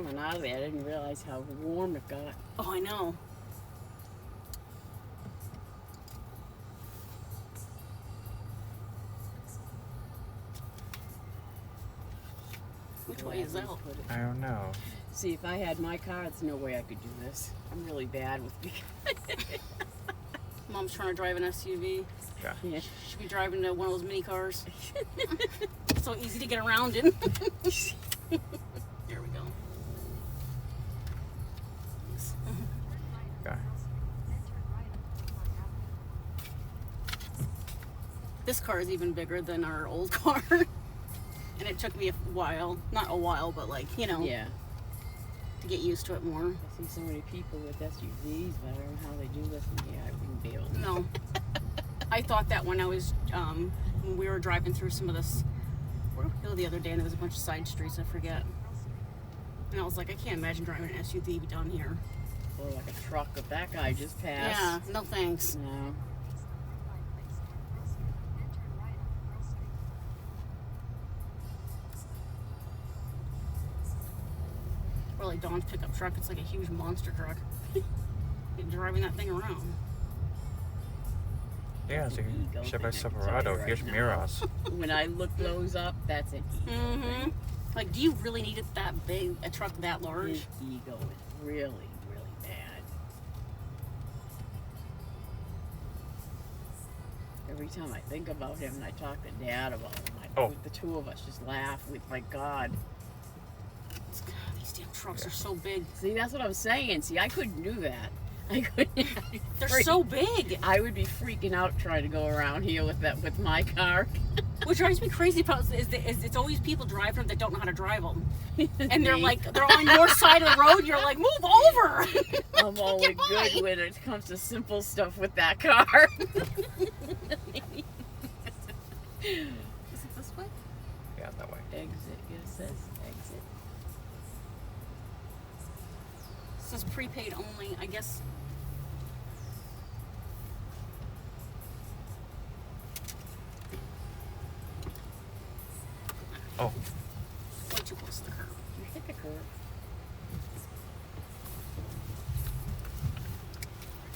Coming out of there, I didn't realize how warm it got. Oh, I know. Which way is out? I don't know. See, if I had my car, there's no way I could do this. I'm really bad with Mom's trying to drive an SUV. Yeah. Yeah. Should be driving one of those mini cars. So easy to get around in. There we go. Okay. This car is even bigger than our old car. And it took me a while. Not a while, but like, you know, Yeah. to get used to it more. I see so many people with SUVs, but I don't know how they do this. And yeah, I wouldn't be able to. No. I thought that when I was, when we were driving through some of this, where did we go the other day, and there was a bunch of side streets, I forget. And I was like, I can't imagine driving an SUV down here. Or like a truck that that guy just passed. Yeah, no thanks. No. Or like Dawn's pickup truck, it's like a huge monster truck. You're driving that thing around. Yeah, it's a Ego Chevy thing, I can tell Silverado. you right Here's now. Miras. When I look those up, that's an ego thing. Like, do you really need it that big, a truck that large? His ego is really, really bad. Every time I think about him and I talk to Dad about him, the two of us just laugh with, my God. These damn trucks are so big. See, that's what I'm saying. See, I couldn't do that. I couldn't. They're so big. I would be freaking out trying to go around here with my car. What drives me crazy about is it's always people driving them that don't know how to drive them. And they're like, they're on your side of the road. You're like, move over. I'm only good when it comes to simple stuff with that car. Is it this way? Yeah, that way. Exit. It says exit. It says prepaid only. I guess. Oh, Way too close to the curb. You hit the curb.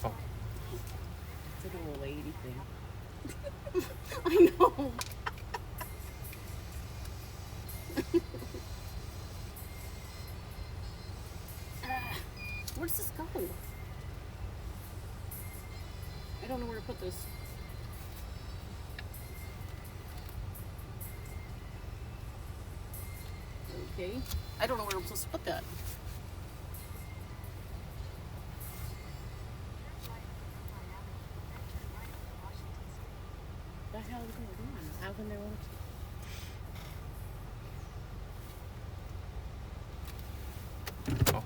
oh. It's an old lady thing. I know. Where does this go? I don't know where to put this. Okay. I don't know where I'm supposed to put that. What the hell is going on? How can they want Oh.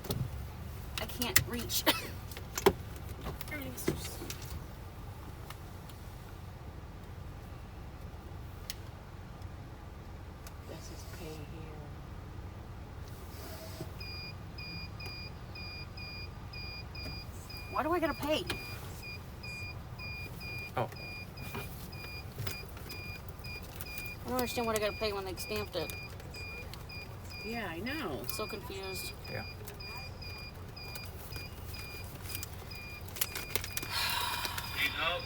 I can't reach. Everything's just... This is pay here. Why do I gotta pay? Oh. I don't understand what I gotta pay when they stamped it. Yeah, I know. So confused. Yeah. Need help?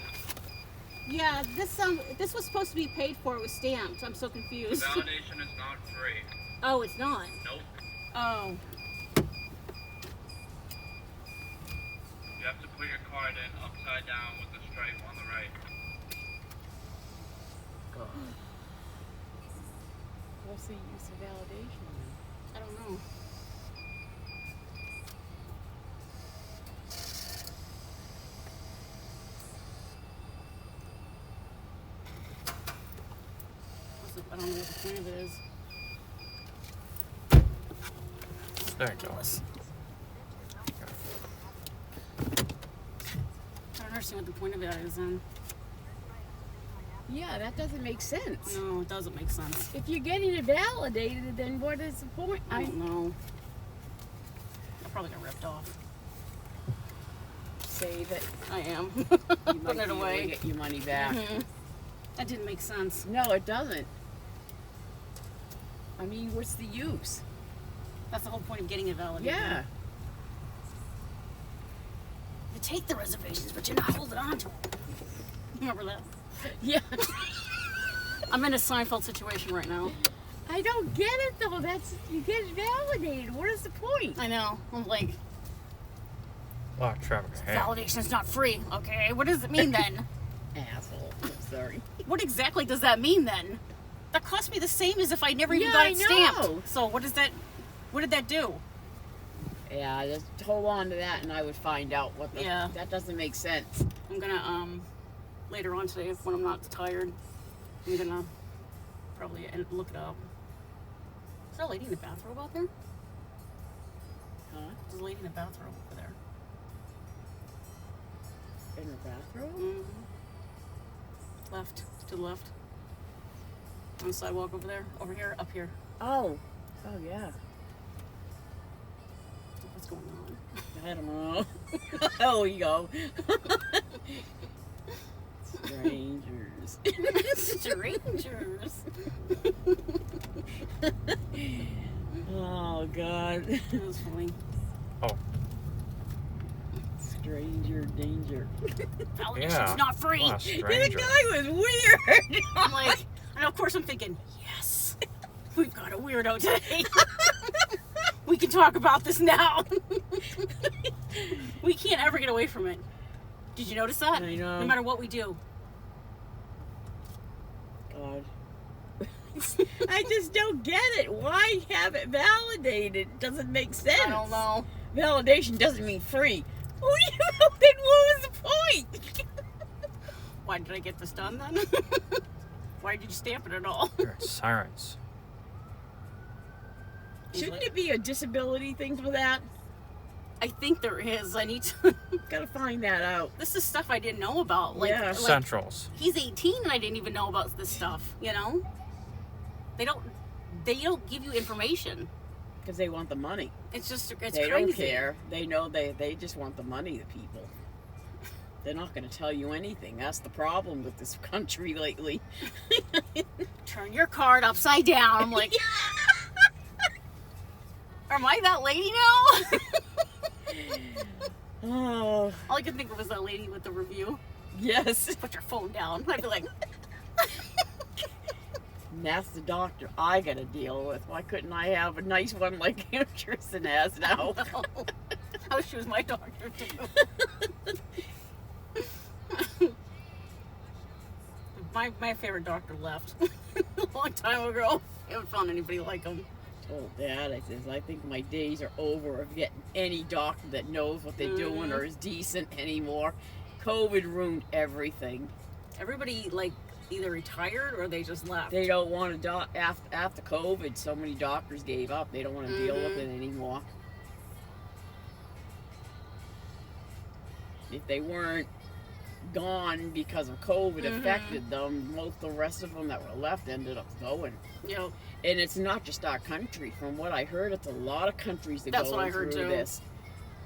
Yeah, this was supposed to be paid for. It was stamped. I'm so confused. Validation is not free. Oh, it's not. Nope. Oh. You have to put your card in upside down with the stripe on the right. God. What's the use of validation then? I don't know. I don't know what the point of it is. There you go. I don't understand what the point of it is then. Yeah, that doesn't make sense. No, it doesn't make sense. If you're getting it validated, then what is the point? I don't know. I probably got ripped off. Save it. I am. You Putting might it be able away. to get your money back. That didn't make sense. No, it doesn't. I mean, what's the use? That's the whole point of getting it validated. Yeah. You take the reservations, but you're not holding on to them. Remember that? Yeah. I'm in a Seinfeld situation right now. I don't get it though. You get it validated. What is the point? I know. I'm like, A lot of traffic ahead. validation is not free. Okay, what does it mean then? Asshole. I'm sorry. What exactly does that mean then? That cost me the same as if I never even Yeah, got I it know. stamped. So what does that? What did that do? Yeah, just hold on to that, and I would find out what the. Yeah. That doesn't make sense. I'm gonna later on today when I'm not tired, I'm gonna probably look it up. Is there a lady in the bathrobe out there? Huh? There's a lady in the bathrobe over there. In the bathroom? Mm-hmm. Left, to the left. On the sidewalk over there. Over here, up here. Oh. Oh yeah. What's going on? I don't know. Oh, you go. Strangers. Strangers. Oh God. That was funny. Oh, Stranger danger. Validation's yeah. not free. What a The stranger. guy was weird. I'm like, and of course I'm thinking, yes, we've got a weirdo today. We can talk about this now. We can't ever get away from it. Did you notice that? I know. No matter what we do. God. I just don't get it. Why have it validated? It doesn't make sense. I don't know. Validation doesn't mean free. What do you know? Then what was the point? Why did I get this done then? Why did you stamp it at all? There are sirens. Shouldn't it be a disability thing for that? I think there is. I need to. Gotta find that out. This is stuff I didn't know about. Like, Yeah. like Centrals. he's 18 and I didn't even know about this stuff. You know, they don't give you information. Because they want the money. It's just They crazy. don't care. They know they just want the money, the people. They're not going to tell you anything. That's the problem with this country lately. Turn your card upside down. I'm like, am I that lady now? Oh, All I could think of was that lady with the review. yes. Put your phone down. I'd be like, And that's the doctor I got to deal with. Why couldn't I have a nice one like Tristan has now? I wish she was my doctor too. My favorite doctor left a long time ago. I haven't found anybody like him. Told Dad, I says, I think my days are over of getting any doctor that knows what they're doing or is decent anymore. COVID ruined everything. Everybody like either retired or they just left. They don't want to after COVID. So many doctors gave up. They don't want to deal with it anymore. If they weren't gone because of COVID affected them, most the rest of them that were left ended up going. Yep. And it's not just our country. From what I heard, it's a lot of countries that That's go what I heard through too. this.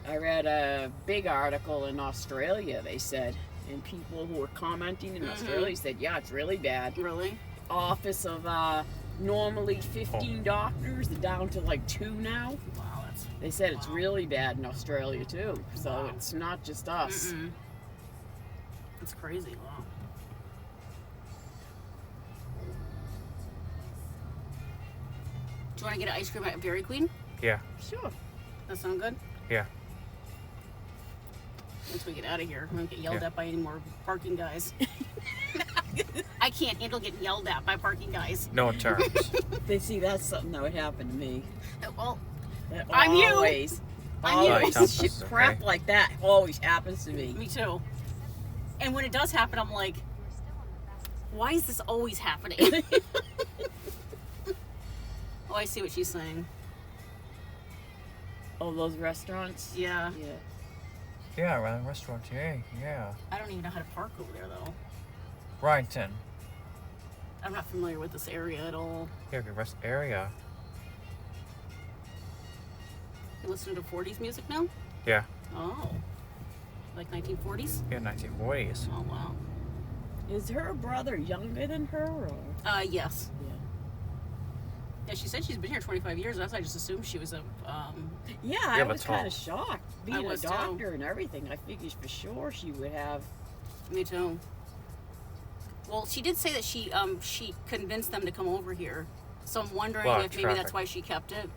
I read a big article in Australia, they said, and people who were commenting in Australia said, yeah, it's really bad. Really? Office of normally 15 doctors, they're down to like 2 now. Wow, that's They said it's really bad in Australia too. So Wow. it's not just us. That's crazy. Wow. Do you want to get an ice cream at Dairy Queen? Yeah. Sure. That sound good? Yeah. Once we get out of here, we won't get yelled Yeah. at by any more parking guys. I can't handle getting yelled at by parking guys. No terms. They see that's something that would happen to me. Well, That I'm you. always. I'm you. Always. Tell Shit, us, okay? crap like that always happens to me. me too. And when it does happen, I'm like, why is this always happening? Oh, I see what she's saying. Oh, those restaurants? Yeah. Yeah. Yeah, around the restaurant. Yeah. I don't even know how to park over there, though. Brighton. I'm not familiar with this area at all. Yeah, good rest area. You listen to 40s music now? Yeah. Oh. Like 1940s? Yeah, 1940s. Oh, wow. Is her brother younger than her? Or? Yes. Yeah. Yeah, she said she's been here 25 years. That's why I just assumed she was a. Yeah, Yeah, I but was kind tall. of shocked. I Being a was too. doctor and everything, I figured for sure she would have. Me too. Well, she did say that she convinced them to come over here. So I'm wondering Lot of if maybe that's traffic. why she kept it.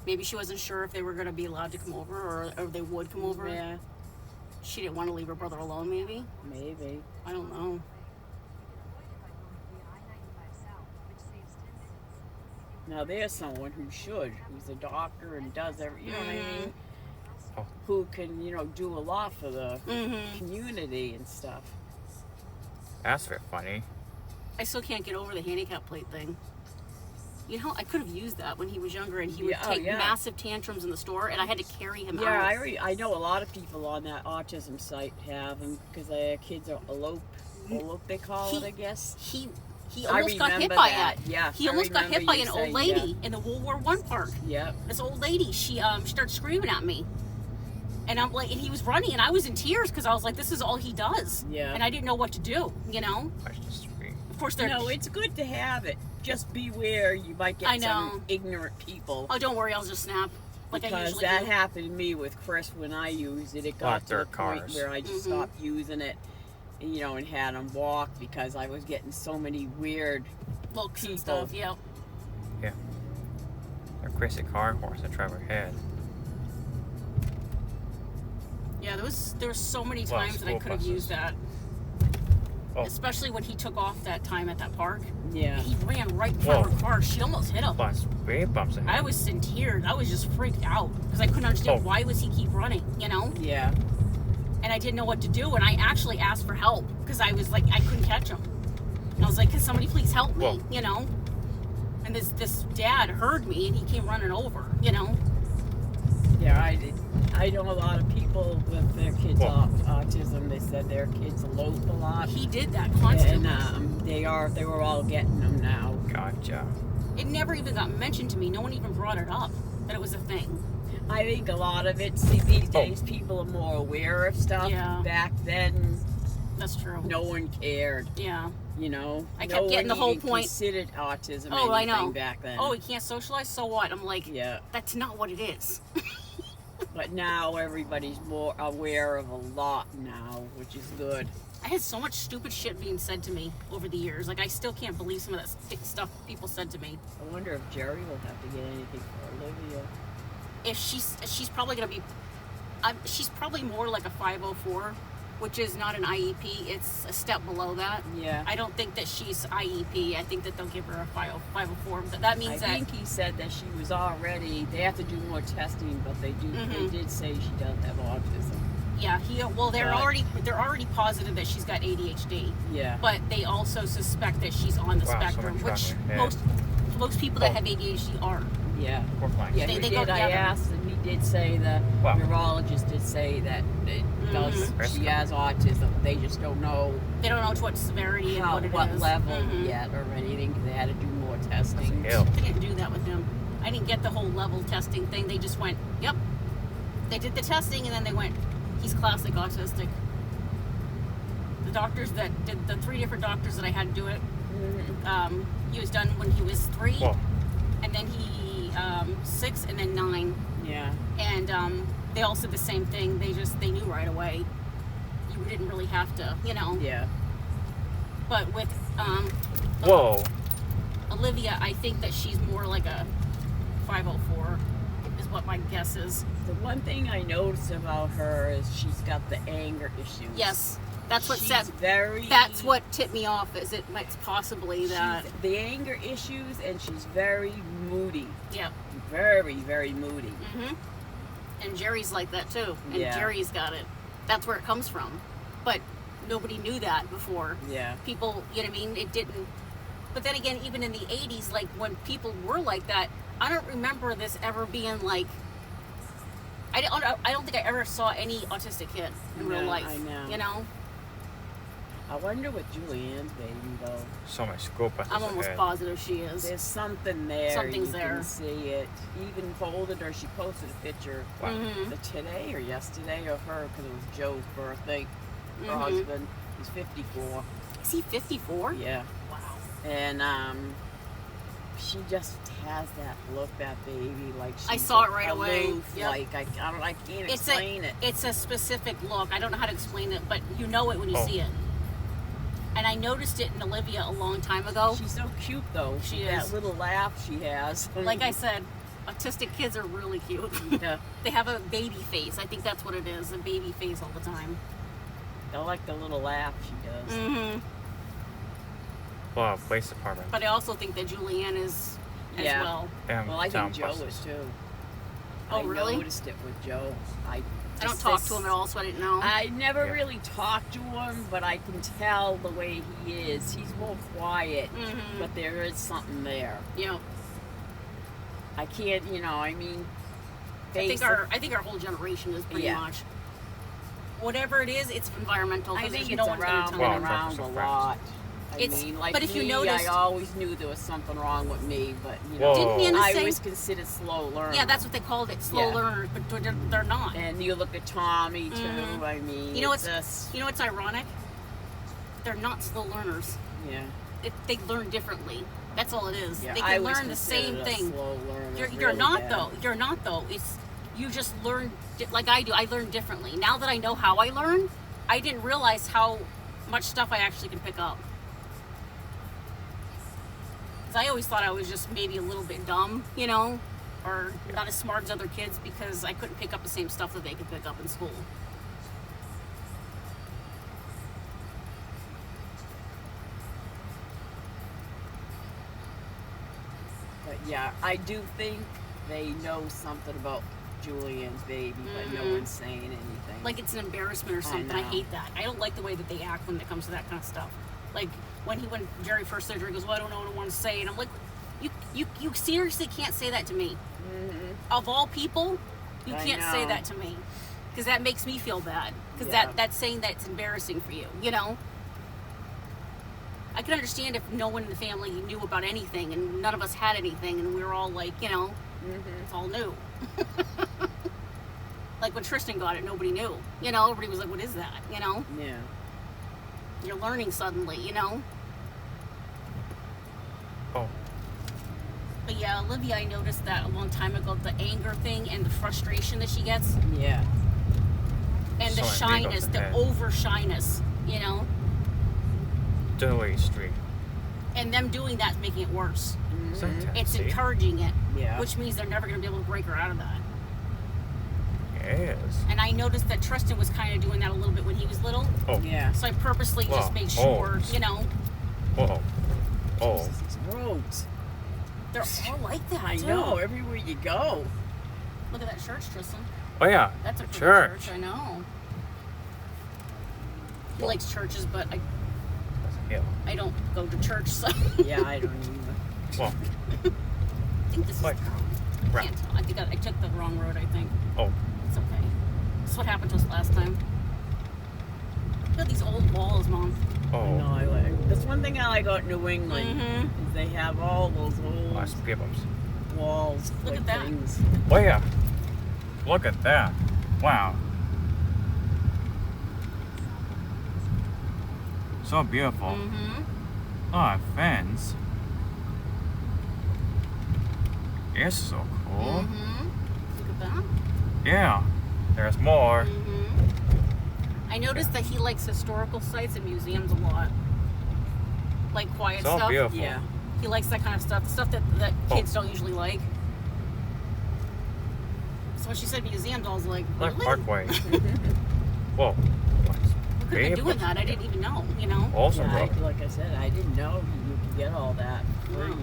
Maybe she wasn't sure if they were going to be allowed to come over or they would come over. Yeah, She didn't want to leave her brother alone, maybe. maybe. I don't know. Now there's someone who should, who's a doctor and does every, you know what I mean? Oh. Who can, do a lot for the Mm-hmm. community and stuff. That's very funny. I still can't get over the handicap plate thing. You know, I could have used that when he was younger, and he would Yeah, oh, take yeah. massive tantrums in the store, and I had to carry him Yeah, out. I know a lot of people on that autism site have them because their kids are elope they call it, I guess. He I almost got hit remember by that. it. Yeah, He I almost got hit remember by you an old saying, lady in the World War I park. Yeah. This old lady, she started screaming at me. And I'm like, and he was running, and I was in tears because I was like, this is all he does. Yeah. And I didn't know what to do, you know? That's just sweet. Of course, they're. No, it's good to have it. Just beware, you might I get know. some ignorant people. Oh, don't worry, I'll just snap. Like I Because usually that do. happened to me with Chris when I used it. It got Like to their the point cars. where I just Mhm. stopped using it, and had him walk because I was getting so many weird. Looks and people. stuff, yeah. A crazy car horse that drive ahead. Yeah, there was so many Well, times that I school could have buses. used that. Oh. Especially when he took off that time at that park. Yeah. He ran right in front of Whoa. her car. She almost hit him. Plus speed bumps ahead. I was in tears. I was just freaked out because I couldn't understand Oh. why was he keep running, you know? Yeah. And I didn't know what to do. And I actually asked for help because I was like, I couldn't catch him. And I was like, can somebody please help me, Whoa. you know? And this dad heard me and he came running over, you know? Yeah, I know a lot of people with their kids Whoa. autism. They said their kids elope a lot, He did that constantly. and they were all getting them now. Gotcha. It never even got mentioned to me. No one even brought it up that it was a thing. I think a lot of it. See, these Oh. days people are more aware of stuff. Yeah. Back then, That's true. no one cared. Yeah. No I kept getting the one whole even point. considered autism Oh, I anything know. back then. Oh, he can't socialize? So what? I'm like, Yeah. that's not what it is. But now everybody's more aware of a lot now, which is good. I had so much stupid shit being said to me over the years. Like, I still can't believe some of that stuff people said to me. I wonder if Jerry will have to get anything for Olivia. If she's probably going to be, she's probably more like a 504, which is not an IEP. It's a step below that. Yeah. I don't think that she's IEP. I think that they'll give her a 504. But that means I that think he said that she was already. They have to do more testing, but they do. They Mhm. did say she does have autism. yeah, they're But- already positive that she's got ADHD. Yeah. But they also suspect that she's on the Wow, so spectrum, much which chocolate. Yeah. most people that Oh. have ADHD are. Yeah. We're fine. Yeah. They- he they did. go I together. asked, and he did say the Wow. neurologist did say that it does. Mhm. She has autism. They just don't know They don't know to what severity and what it what is. level Mhm. yet or anything. 'Cause they had to do more testing. Ew. They didn't do that with him. I didn't get the whole level testing thing. They just went, yep. They did the testing and then they went, he's classic autistic. The doctors that did, the 3 different doctors that I had to do it, Mhm. he was done when he was 3, Whoa. and then 6, and then 9. Yeah. And they all said the same thing. They knew right away. You didn't really have to, you know. Yeah. But with Whoa. Olivia, I think that she's more like a 504 is what my guess is. The one thing I noticed about her is she's got the anger issues. Yes, that's what She's said. very. That's what tipped me off. Is it's possibly that? She's the anger issues, and she's very moody. Yeah. Very, very moody. Mhm. And Jerry's like that too. And Yeah. Jerry's got it. That's where it comes from. But nobody knew that before. Yeah. People, you know what I mean? It didn't. But then again, even in the 80s, like when people were like that, I don't remember this ever being like. I don't think I ever saw any autistic kid in real No, life. I know. You know? I wonder with Julianne's baby though. So much school buses I'm almost ahead. positive she is. There's something there. Something's you there. can see it. Even folded her. She posted a picture Wow. Mhm. today or yesterday of her because it was Joe's birthday. Her Mhm. husband is 54. Is he 54? Yeah. Wow. And She just has that look, that baby. Like she's I saw it right away. aloof, Yep. Like I can't explain it. It's a specific look. I don't know how to explain it, but you know it when you see it. And I noticed it in Olivia a long time ago. She's so cute though. She that is. little laugh she has. Like I said, autistic kids are really cute. Yeah. They have a baby face. I think that's what it is, a baby face all the time. I like the little laugh she does. Mm-hmm. Well, police department. But I also think that Julianne is as Yeah. well. And Well, I town think Joe buses. is too. Oh, really? I noticed it with Joe. I don't talk to him at all, so I didn't know. I never Yeah. really talked to him, but I can tell the way he is. He's more quiet, Mhm. but there is something there. You know, I can't, I mean, I think our whole generation is pretty Yeah. much. Whatever it is, it's environmental. I Because think there's it's no one's gonna around, tell Well, me. it's around also a friends. lot. I It's- mean, like but if you me, noticed- I always knew there was something wrong with me, but Whoa. Didn't we end up I saying- was considered slow learner. Yeah, that's what they called it, slow Yeah. learners, but they're not. And you look at Tommy too. Mhm. I mean, You know it's what's just, you know what's ironic? They're not slow learners. yeah. They learn differently. That's all it is. Yeah, They I can was learn the same considered a thing. Slow learner, You're really not bad. though. You're not though. It's you just learn like I do. I learn differently. Now that I know how I learn, I didn't realize how much stuff I actually can pick up. 'Cause I always thought I was just maybe a little bit dumb, or not as smart as other kids because I couldn't pick up the same stuff that they could pick up in school. But yeah, I do think they know something about Julian's baby, but no Mhm. one's saying anything. Like it's an embarrassment or something. I know. hate that. I don't like the way that they act when it comes to that kind of stuff. Like when Jerry first surgery, he goes, "Well, I don't know what I want to say," and I'm like, "You seriously can't say that to me. Mhm. Of all people, you I can't say know. that to me because that makes me feel bad. Because Yeah. that's saying that it's embarrassing for you. I can understand if no one in the family knew about anything and none of us had anything and we were all like, Mhm. it's all new. Like when Tristan got it, nobody knew. Everybody was like, "What is that?" Yeah. You're learning suddenly, Oh, But yeah, Olivia, I noticed that a long time ago, the anger thing and the frustration that she gets Yeah. and the So many shyness, amigos the ahead. over shyness, Dewey Street. and them doing that's making it worse. Sometimes, It's see? encouraging it, Yeah. which means they're never going to be able to break her out of that. Yes. And I noticed that Tristan was kind of doing that a little bit when he was little. Oh, Yeah. So I purposely Wow. just made sure, Oh. whoa. Oh. Jesus, these roads. they're all like that. I too. know. Everywhere you go. Look at that church, Tristan. Oh, yeah. That's a pretty Church. church. I know. He likes churches, but That's a hill. I don't go to church, so Yeah, I don't either. Well, I think this is Like, the wrong. right. Can't tell. I think I took the wrong road. I think oh. it's okay. This is what happened to us last time. Look at these old walls, Mom. I Oh. know. I like. That's one thing I like about New England. Mhm. Is they have all those old Lots of people. walls. Look like at that. Things. Oh, yeah. Look at that. Wow. So beautiful. Mm-hmm. Oh, a fence. It's so cool. Mm-hmm. Look at that. Yeah. There's more. Mm-hmm. I noticed that he likes historical sites and museums a lot. Like quiet So stuff. beautiful. Yeah. He likes that kind of stuff. Stuff that Oh. kids don't usually like. So when she said museums, I was like, Like really? Parkway. Whoa. We could have been doing that. I didn't even know, Also, Yeah, bro, like I said, I didn't know you could get all that free. No.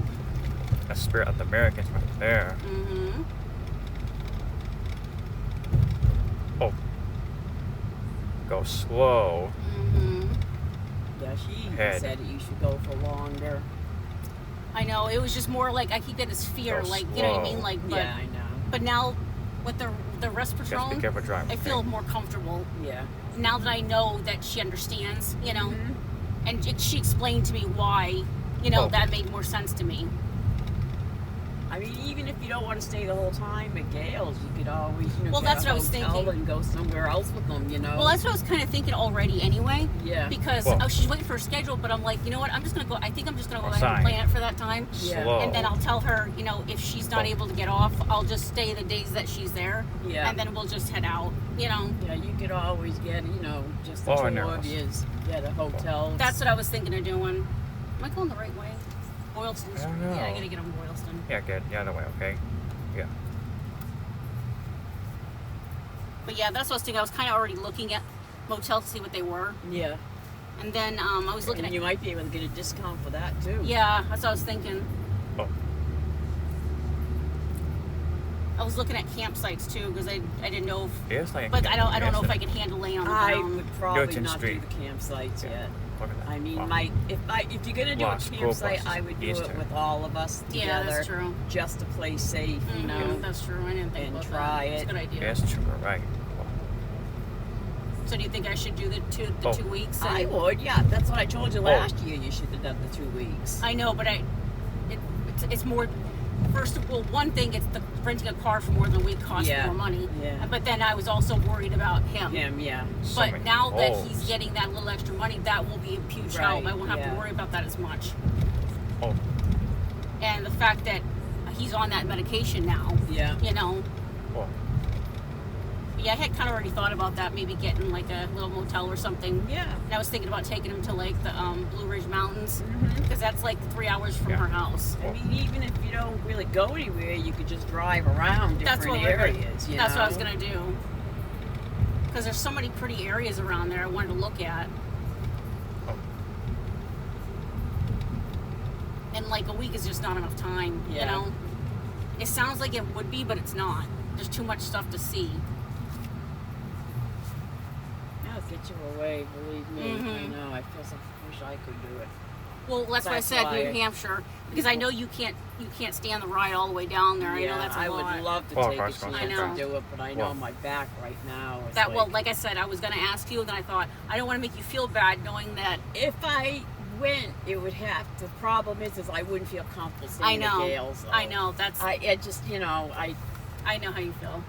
the spirit of the Americans right there. Mm-hmm. Oh. Go slow. Mm-hmm. Yeah, she even Head. said you should go for longer. I know. It was just more like I keep getting this fear, Go like you know what I mean, slow. like. But, Yeah, I know. but now with the Just be Respatron, careful driving. I feel more comfortable Yeah. now that I know that she understands, Mhm. and she explained to me why, Oh. that made more sense to me. I mean, even if you don't want to stay the whole time at Gale's, you could always, Well, get that's a what I was hotel thinking. and go somewhere else with them, Well, that's what I was kind of thinking already anyway. Yeah. Because she's waiting for her schedule, but I'm like, you know what? I think I'm just gonna go ahead and Sign. plan it for that time. Yeah. Slow. And then I'll tell her, if she's not able to get off, I'll just stay the days that she's there. Yeah. And then we'll just head out. Yeah, you could always get, just the Oh, two I know. of yous, get a hotel. That's what I was thinking of doing. Am I going the right way? Boylston I don't Street. Yeah, I know. gotta get on Boylston. Yeah, good. The other way, okay? Yeah. But yeah, that's what I was thinking. I was kind of already looking at motels to see what they were. Yeah. And then I was looking And at... you might be able to get a discount for that, too. Yeah, that's what I was thinking. Oh. I was looking at campsites too because I didn't know if... Yes, like But I don't know if I could handle laying on the I ground. would probably Goodson not Street. do the campsites Yeah. yet. Look at that. I mean, Wow. if you're gonna do Wow, a school campsite, buses, I would do Easter. it with all of us Yeah, together, that's true. just to play safe, Mhm, that's true. I didn't think and about try that. It's a it. good idea. Yes, true, right. So do you think I should do the two Oh. 2 weeks? I would, yeah. That's what I told you last year. You should have done the 2 weeks. I know, but it's more. First of all, one thing, it's the renting a car for more than a week costs Yeah, more money. yeah. But then I was also worried about him. Him, yeah. So But many now that holes. he's getting that little extra money, that will be a huge Right, help. I won't have to yeah. worry about that as much. Oh, And the fact that he's on that medication now, Yeah. well, Yeah, I had kind of already thought about that, maybe getting like a little motel or something. Yeah. And I was thinking about taking him to like the Blue Ridge Mountains Mhm. because that's like 3 hours from Yeah. her house. I mean, even if you don't really go anywhere, you could just drive around That's different what areas. That's what I was gonna do. Because there's so many pretty areas around there I wanted to look at. oh, And like a week is just not enough time, Yeah. It sounds like it would be, but it's not. There's too much stuff to see. I'll get you away, believe me. I Mhm. know. I wish I could do it. Well, that's why I That's said why- New Hampshire because I know you can't stand the ride all the way down there. I know that's a I lot. would love to Well, of take a course, chance I know. and do it, but I know Well. my back right now is That well, like I said, I was gonna ask you, and then I thought I don't want to make you feel bad knowing that. if I went, it would have. The problem is I wouldn't feel comfortable I seeing know. the Gales. I know that's. I just, I know how you feel.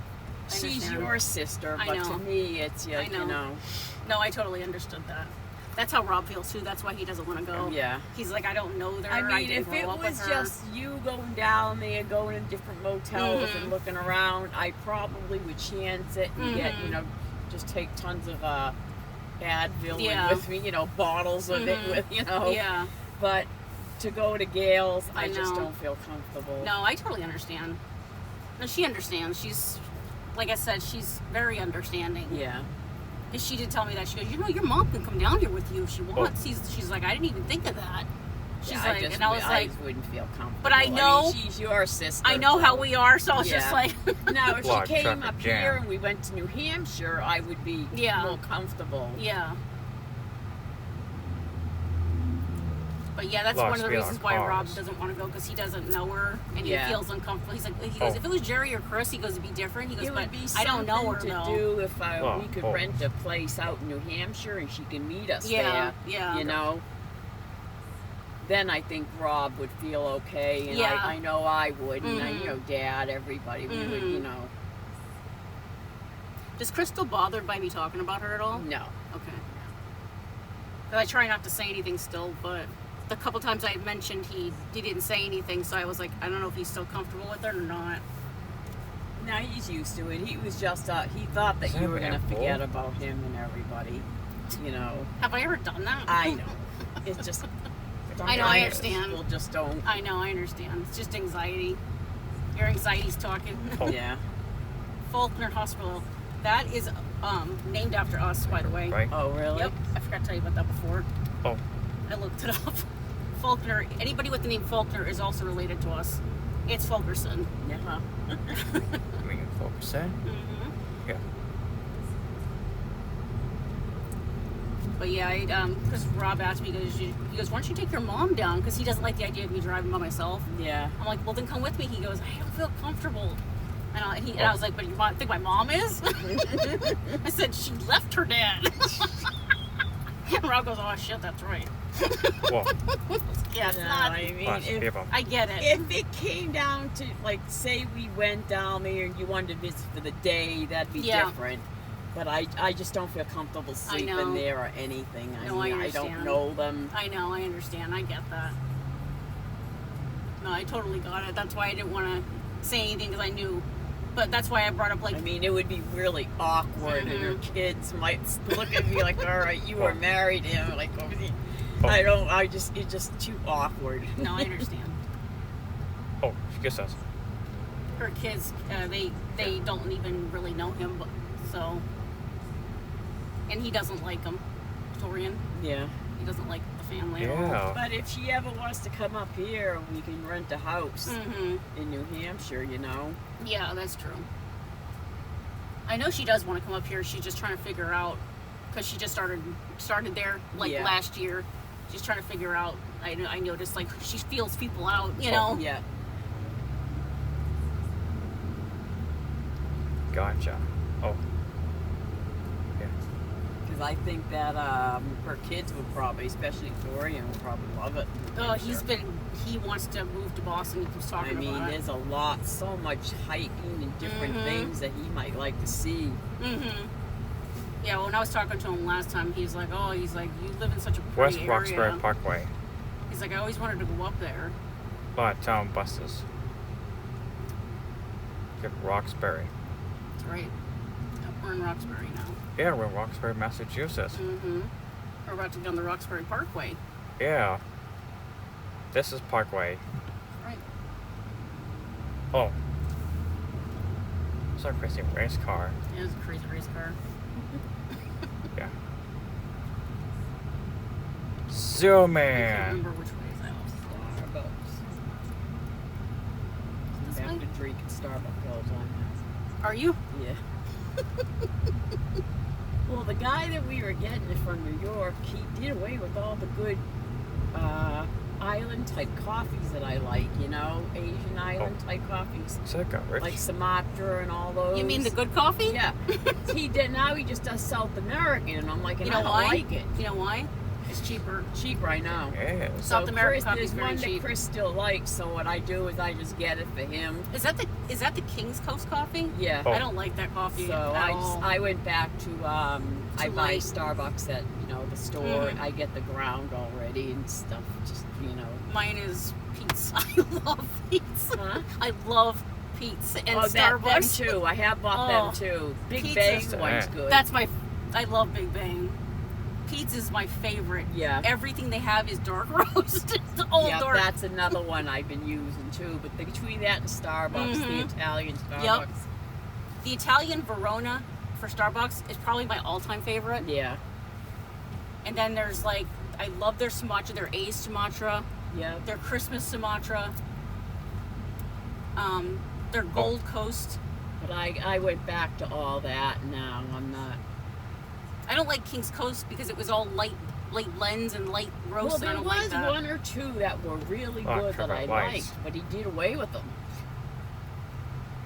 I she's understand. your sister, I but know. to me, it's I know. No, I totally understood that. That's how Rob feels too. That's why he doesn't want to go. Yeah. He's like, I don't know her. I mean, didn't if it grow up was with her. just you going down there, going in different motels Mhm. and looking around, I probably would chance it and get, Mhm. just take tons of Advil in Yeah. with me, bottles of it Mhm. with, Yeah. But to go to Gale's, I I just know. don't feel comfortable. No, I totally understand. No, she understands. She's, like I said, she's very understanding. Yeah. And she did tell me that. She goes, your mom can come down here with you if she wants. She's like, I didn't even think of that. She's Yeah, like, and I was like, just wouldn't feel comfortable. But I know- mean, she's your sister. I know so- how we are, so I was just Yeah. like, Now, if Blood, she came chocolate, up jam. here and we went to New Hampshire, I would be Yeah. more comfortable. yeah. But yeah, that's Lost one of the me on reasons why Rob cars. doesn't want to go because he doesn't know her and Yeah. he feels uncomfortable. He goes, Oh. if it was Jerry or Chris, he goes, it'd be different. He goes, It but would be I don't know her something to though. do if Oh, we could oh. rent a place out in New Hampshire and she can meet us Yeah, there. yeah. Then I think Rob would feel okay, and Yeah. I know I would, and Mhm. Dad, everybody, we would, Mhm. Does Crystal bothered by me talking about her at all? No. Okay. 'Cause I try not to say anything still, but the couple times I mentioned he didn't say anything, so I was like, I don't know if he's still comfortable with it or not. Now he's used to it. He was just, he thought that Is you that were going to apple? forget about him and everybody, Have I ever done that? I know. It's just. I know, I sometimes understand. People just don't. I know, I understand. It's just anxiety. Your anxiety's talking. Oh. Yeah. Faulkner Hospital. That is named after us, by the way. right? Oh, really? Yep. I forgot to tell you about that before. Oh, I looked it up. Faulkner, anybody with the name Faulkner is also related to us. It's Fulkerson. Yeah. we can focus that. Mm-hmm. Yeah. But yeah, because Rob asked me, he goes, why don't you take your mom down? Because he doesn't like the idea of me driving by myself. Yeah. I'm like, well, then come with me. He goes, I don't feel comfortable. And I was like, but you think my mom is? I said, she left her dad. And Rob goes, oh, shit, that's right. Well, Yeah, it's No, not. I mean, lots of if, people. I get it. if it came down to, like, say we went down there and you wanted to visit for the day, that'd be Yeah. different. But I just don't feel comfortable know. sleeping there or anything. I No, I mean, I don't understand. know them. I know, I understand. I get that. No, I totally got it. That's why I didn't want to say anything because I knew. But that's why I brought up, like, I mean, it would be really awkward, and her kids might look at me like, "All right, you were married," and I'm like, "Oh, it's just too awkward." no, I understand. oh, she kissed us. Her kids, they don't even really know him, but so. And he doesn't like them. Torian, Yeah. he doesn't like the family at all. Yeah. But if she ever wants to come up here, we can rent a house Mm-hmm. in New Hampshire, you know. Yeah, that's true. I know she does want to come up here. She's just trying to figure out, because she just started there like Yeah. last year. She's trying to figure out. I noticed, like, she feels people out, you know. Yeah. Gotcha. Oh. Yeah. Because I think that her kids would probably, especially Dorian, would probably love it. Oh, he wants to move to Boston. He keeps I talking mean, about it. there's so much hiking and different things that he might like to see. Mm-hmm. Yeah, when I was talking to him last time, he's like, you live in such a West pretty Roxbury area. Parkway. He's like, I always wanted to go up there. Town buses. Get Roxbury. That's right. Yep, we're in Roxbury now. Yeah, we're in Roxbury, Massachusetts. Mm-hmm. We're about to go down the Roxbury Parkway. Yeah. This is Parkway. Right. Oh. It's a crazy race car. Yeah, it's a crazy race car. Yeah. Zoom I can't man. remember which way is that. Starbucks. This I have way? to drink at Starbucks all the time now. Are you? Yeah. Well, the guy that we were getting it from New York, he did away with all the good island type coffees that I like, you know, Asian island type coffees, Is that got rich? like Sumatra and all those. You mean the good coffee? Yeah. He did. Now he just does South American, and I'm like, and You know I don't why? like it. You know why? It's cheaper. Cheap right now. Yeah. South American coffee There's is very one cheap. that Chris still likes, so what I do is I just get it for him. Is that the King's Coast coffee? Yeah. Oh. I don't like that coffee So at all. I went back to I Too buy late. Starbucks at the store. Mhm. I get the ground already and stuff. Just Mine is Pete's. I love Pete's. Huh? I love Pete's and them Starbucks. too. I have bought Oh, them too. Big Pete's Bang is- one's good. I love Big Bang. Pete's is my favorite. Yeah. Everything they have is dark roast. It's all yeah, dark. that's another one I've been using too. But between that and Starbucks, the Mhm. Italian Starbucks. Yep. The Italian Verona for Starbucks is probably my all-time favorite. Yeah. And then there's I love their Sumatra, their A's Sumatra, Yeah. their Christmas Sumatra, their Gold Coast. But I went back to all that now. I'm not. I don't like King's Coast because it was all light blends and light roast. Well, and I there don't was like that. one or two that were really Oh, good that Trevor I Weiss. liked, but he did away with them.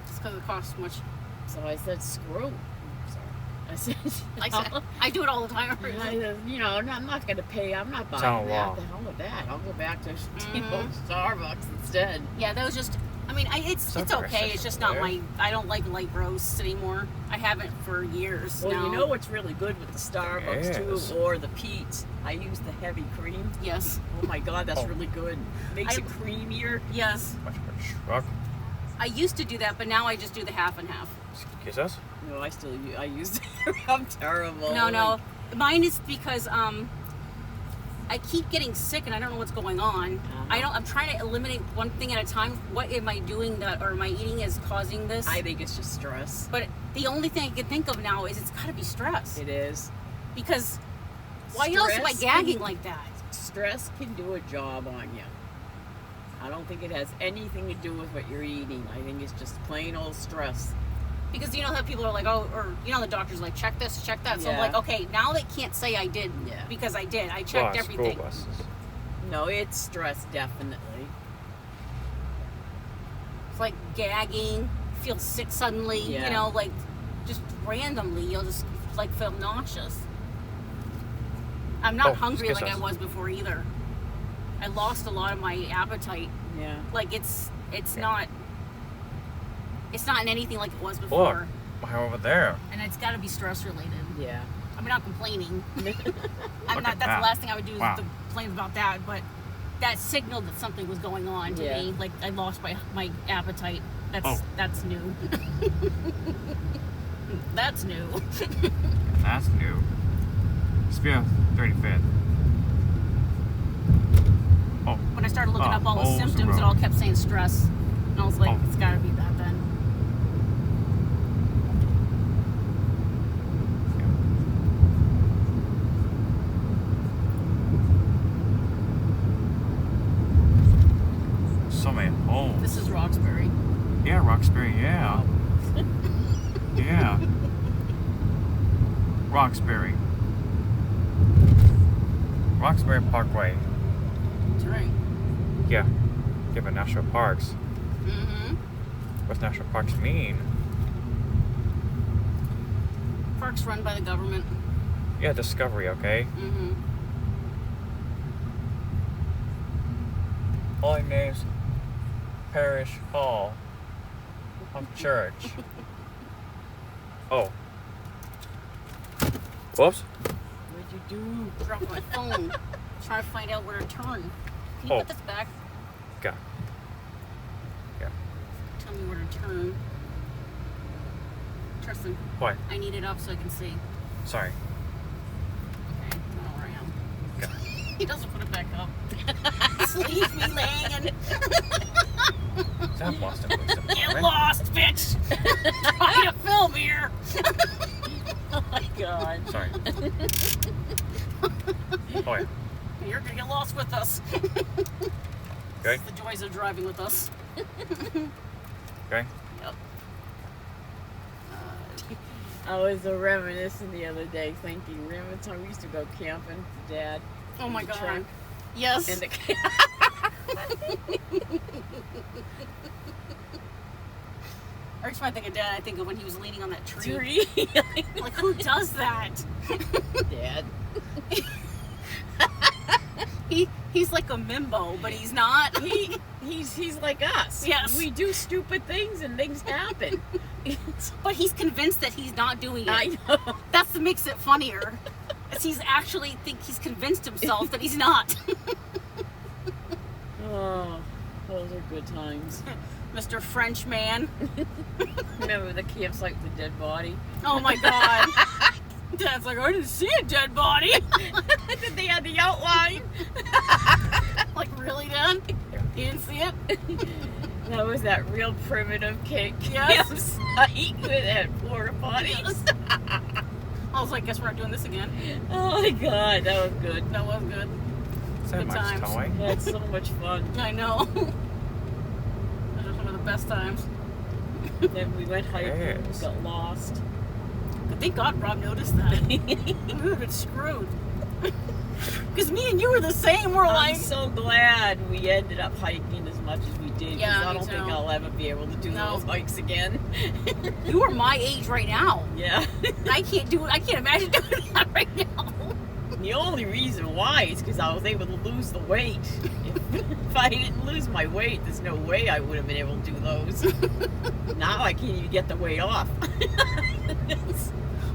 It's because it costs so much. So I said, screw. Sorry. I said, I do it all the time. I said, I'm not going to pay. I'm not buying Sound that. law. The hell with that. I'll go back to Mhm. Starbucks instead. Yeah, that was just. I mean, it's Something okay. It's just not there. I don't like light roasts anymore. I haven't for years Well, now. you know what's really good with the Starbucks Yes. too, or the Pete's? I use the heavy cream. Yes. Oh my God, that's Oh. really good. Makes I- it creamier. Yes. Much more truck. I used to do that, but now I just do the half and half. Excuse us? No, I use. I'm terrible. No. Mine is because I keep getting sick and I don't know what's going on. Uh-huh. I'm trying to eliminate one thing at a time. What am I doing or am I eating is causing this? I think it's just stress. But the only thing I can think of now is it's got to be stress. It is. Because why else am I Stress gagging can- like that? Stress can do a job on you. I don't think it has anything to do with what you're eating. I think it's just plain old stress. Because you know how people are like, the doctor's like, check this, check that. So I'm Yeah. like, okay, now they can't say I did Yeah. because I did. I Oh, checked school everything. buses. No, it's stress, definitely. It's like gagging, feel sick suddenly, Yeah. just randomly, you'll just feel nauseous. I'm not Oh, hungry excuse like I us. was before either. I lost a lot of my appetite. Yeah. Like it's not in anything like it was before. Look, why over there? And it's got to be stress related. Yeah. I'm not complaining. I'm Look not. at That's that. the last thing I would do is Wow. to complain about that. But that signaled that something was going on to Yeah. me. Like I lost my appetite. That's new. That's new. That's new. Spear 35th. Oh, When I started looking Oh, up all the Olds symptoms, Road. it all kept saying stress, and I was like, Oh. it's got to be that then. so many holes. This is Roxbury. Yeah, Roxbury, yeah. Yeah. Roxbury. Roxbury Parkway. That's right. Yeah. Give it national parks. Mm-hmm. What's national parks mean? Parks run by the government. Yeah, Discovery, okay? Mm-hmm. Holy Names Parish Hall of Church. Oh. Whoops. What'd you do? Dropped my phone. Trying to find out where to turn. Can you Oh. put this back? Got. Yeah. Tell me where to turn. Tristan, What? I need it up so I can see. Sorry. Okay, I know where I am. Okay. He doesn't put it back up. Just leave me laying. That lost him. Get lost, bitch! Trying to film here. Oh my God. Sorry. Oh, yeah. You're gonna get lost with us. Okay. It's the joys of driving with us. Okay. Yep. I was reminiscing the other day, thinking, remember the time we used to go camping, Dad? Oh my in the God. trunk? Yes. In the Every time I think of Dad, I think of when he was leaning on that tree. tree. Like, who does that? Dad. He's like a mimbo, but he's not. He's like us. Yes. We do stupid things and things happen. But he's convinced that he's not doing it. I know. That's what makes it funnier. Is he's convinced himself that he's not. Oh, those are good times. Mr. French man. Remember the campsite with the dead body? Oh my God. Dad's like, I didn't see a dead body. Did they have the outline? Like, really, Dad? You didn't see it? That was that real primitive Yes. campsite with that porta potties. Yes. I was like, guess we're not doing this again. Oh my God, that was good. That was good. Is that Good much times. towing? That's so much fun. I know. Those are some of the best times. Then we went hiking, Yes. got lost. But thank God Rob noticed that. We would have been screwed. Because me and you were the same. We're I'm like, so glad we ended up hiking as much as we did. 'Cause Yeah, I me don't think too. I'll ever be able to do No. those hikes again. you are my age right now. Yeah. I can't imagine doing that right now. The only reason why is because I was able to lose the weight. If I didn't lose my weight, there's no way I would have been able to do those. Now I can't even get the weight off.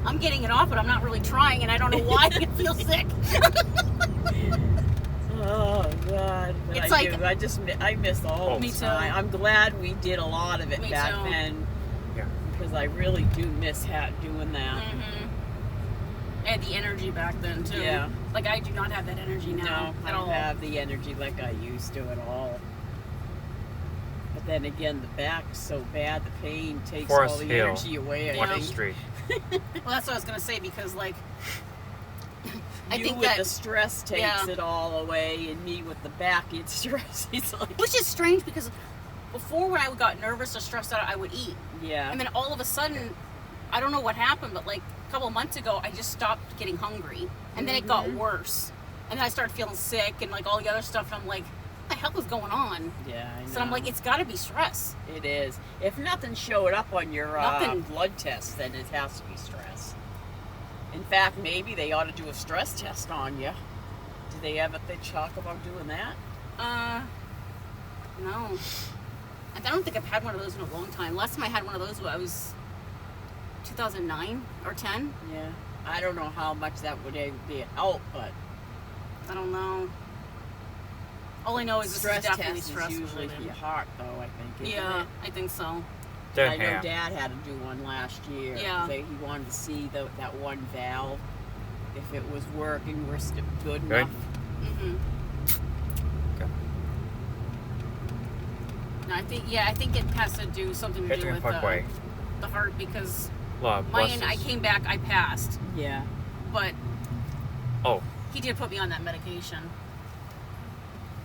I'm getting it off, but I'm not really trying, and I don't know why I feel sick. Oh God! But It's I like- do. I miss all Me the too. time. I'm glad we did a lot of it Me back too. then Yeah. because I really do miss doing that. Mm-hmm. I had the energy back then too. Yeah. Like I do not have that energy now No, I at all. don't have the energy like I used to at all. But then again, the back's so bad, the pain takes Forest all the Hill. energy away. I Yeah. 20th think. Street. Well, that's what I was gonna say because like I You think with that, the stress takes yeah. it all away, and me with the back, it's stress. It's like, which is strange because before when I got nervous or stressed out, I would eat, yeah, and then all of a sudden, I don't know what happened, but like a couple of months ago, I just stopped getting hungry, and then it got Mhm. worse, and then I started feeling sick and like all the other stuff, and I'm like, what the hell is going on? yeah. I know. So I'm like, it's got to be stress. It is. If nothing showed up on your Nothing. blood test, then it has to be stress. In fact, maybe they ought to do a stress test on you. Do they ever talk about doing that? No. I don't think I've had one of those in a long time. Last time I had one of those, I was 2009 or 10. Yeah. I don't know how much that would be out, but I don't know. All I know is stress this is definitely test stressful. is usually for your heart, though, I think. Isn't Yeah, it? I think so. Dead I know hand. Dad had to do one last year. Yeah. He wanted to see that one valve, if it was working, good Good. enough. Mm-hmm. Okay. No, I think it has to do something to do Hitching with Parkway. the heart because Love. mine, I came back, I passed, Yeah. but Oh, he did put me on that medication.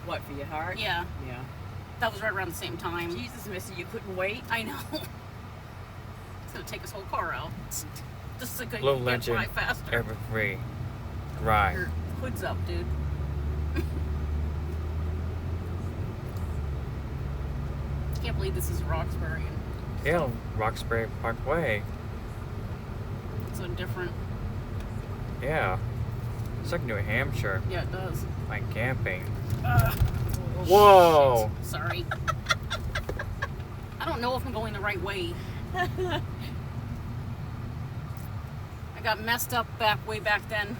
What, for your heart? Yeah, Yeah. that was right around the same time. Jesus, Missy, you couldn't wait? I know. It's gonna take his whole car out. Just so good Low you can legend. drive faster. Evergreen. Drive. Your hood's up, dude. Can't believe this is Roxbury and Yeah, Roxbury Parkway. it's so different. Yeah. It's like New Hampshire. Yeah, it does. Like camping. Ugh. Whoa! Shit. Sorry. I don't know if I'm going the right way. I got messed up way back then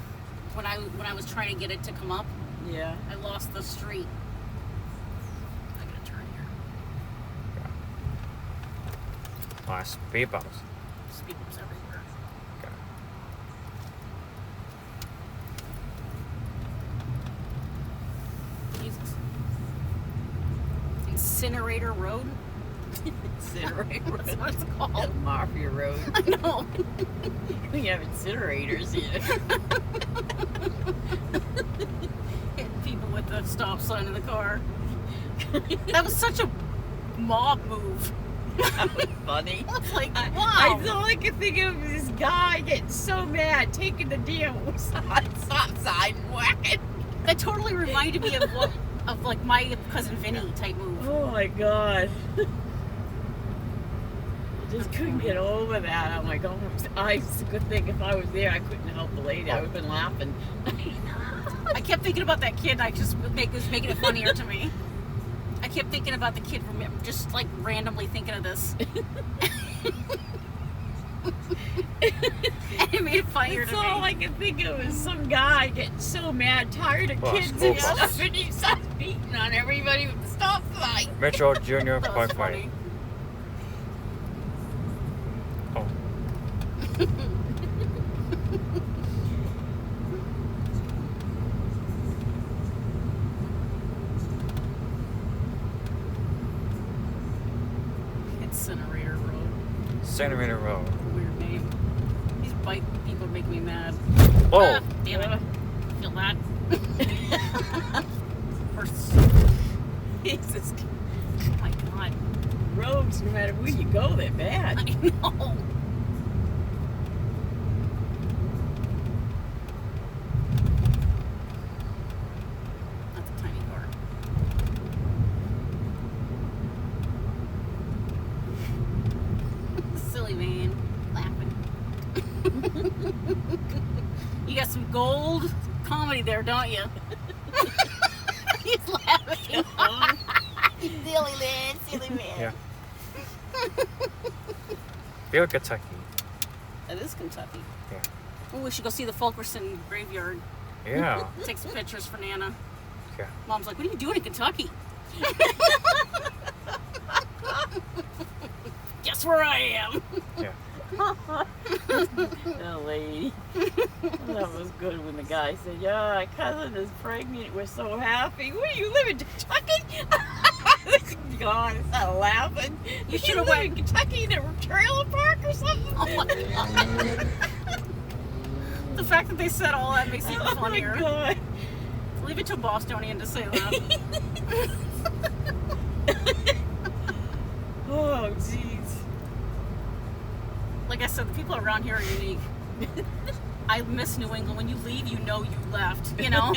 when I was trying to get it to come up. Yeah. I lost the street. I gotta turn here. Speed bumps. Speed bumps everywhere. Okay. Jesus. Incinerator Road? Incinerator That's what it's called. Mafia Road. I know. We have incinerators here. Hitting people with the stop sign in the car. That was such a mob move. That was funny. I was like, wow. I all I could think of was this guy getting so mad, taking the damn stop sign and whacking. That totally reminded me of like my cousin Vinny type move. Oh my god. I just couldn't get over that. I'm like, oh, it's a good thing if I was there, I couldn't help the lady. I would have been laughing. I kept thinking about that kid. I just it was making it funnier to me. I kept thinking about the kid, just like randomly thinking of this. And it made it funnier That's to me. all I could think of was some guy getting so mad, tired of Well, kids school and bus. stuff, and he starts beating on everybody with the stop sign. Metro Junior That was Parkway. funny. Oh. Incinerator Road. Centimeter Road. Weird name. These bike people make me mad. Oh! Ah, damn it. Feel that. First. Jesus. Oh my god. Roads, no matter where you go, they're I bad. know. That's a tiny car. Silly man. Laughing. You got some gold comedy there, don't you? He's laughing. Silly man, silly man. Yeah. Feel Kentucky. That is Kentucky. Yeah. Oh, we should go see the Fulkerson graveyard. Yeah. Take some pictures for Nana. Okay. Mom's like, what are you doing in Kentucky? Guess where I am. Yeah. Oh, lady. That was good when the guy said, yeah, my cousin is pregnant. We're so happy. Where do you live in Kentucky? God, I started laughing. You should have live went. in Kentucky in a trailer park or something. Oh my god. The fact that they said all that makes it even Oh my funnier. God. Leave it to a Bostonian to say that. Oh, jeez. Like I said, the people around here are unique. I miss New England. When you leave, you know you left, you know?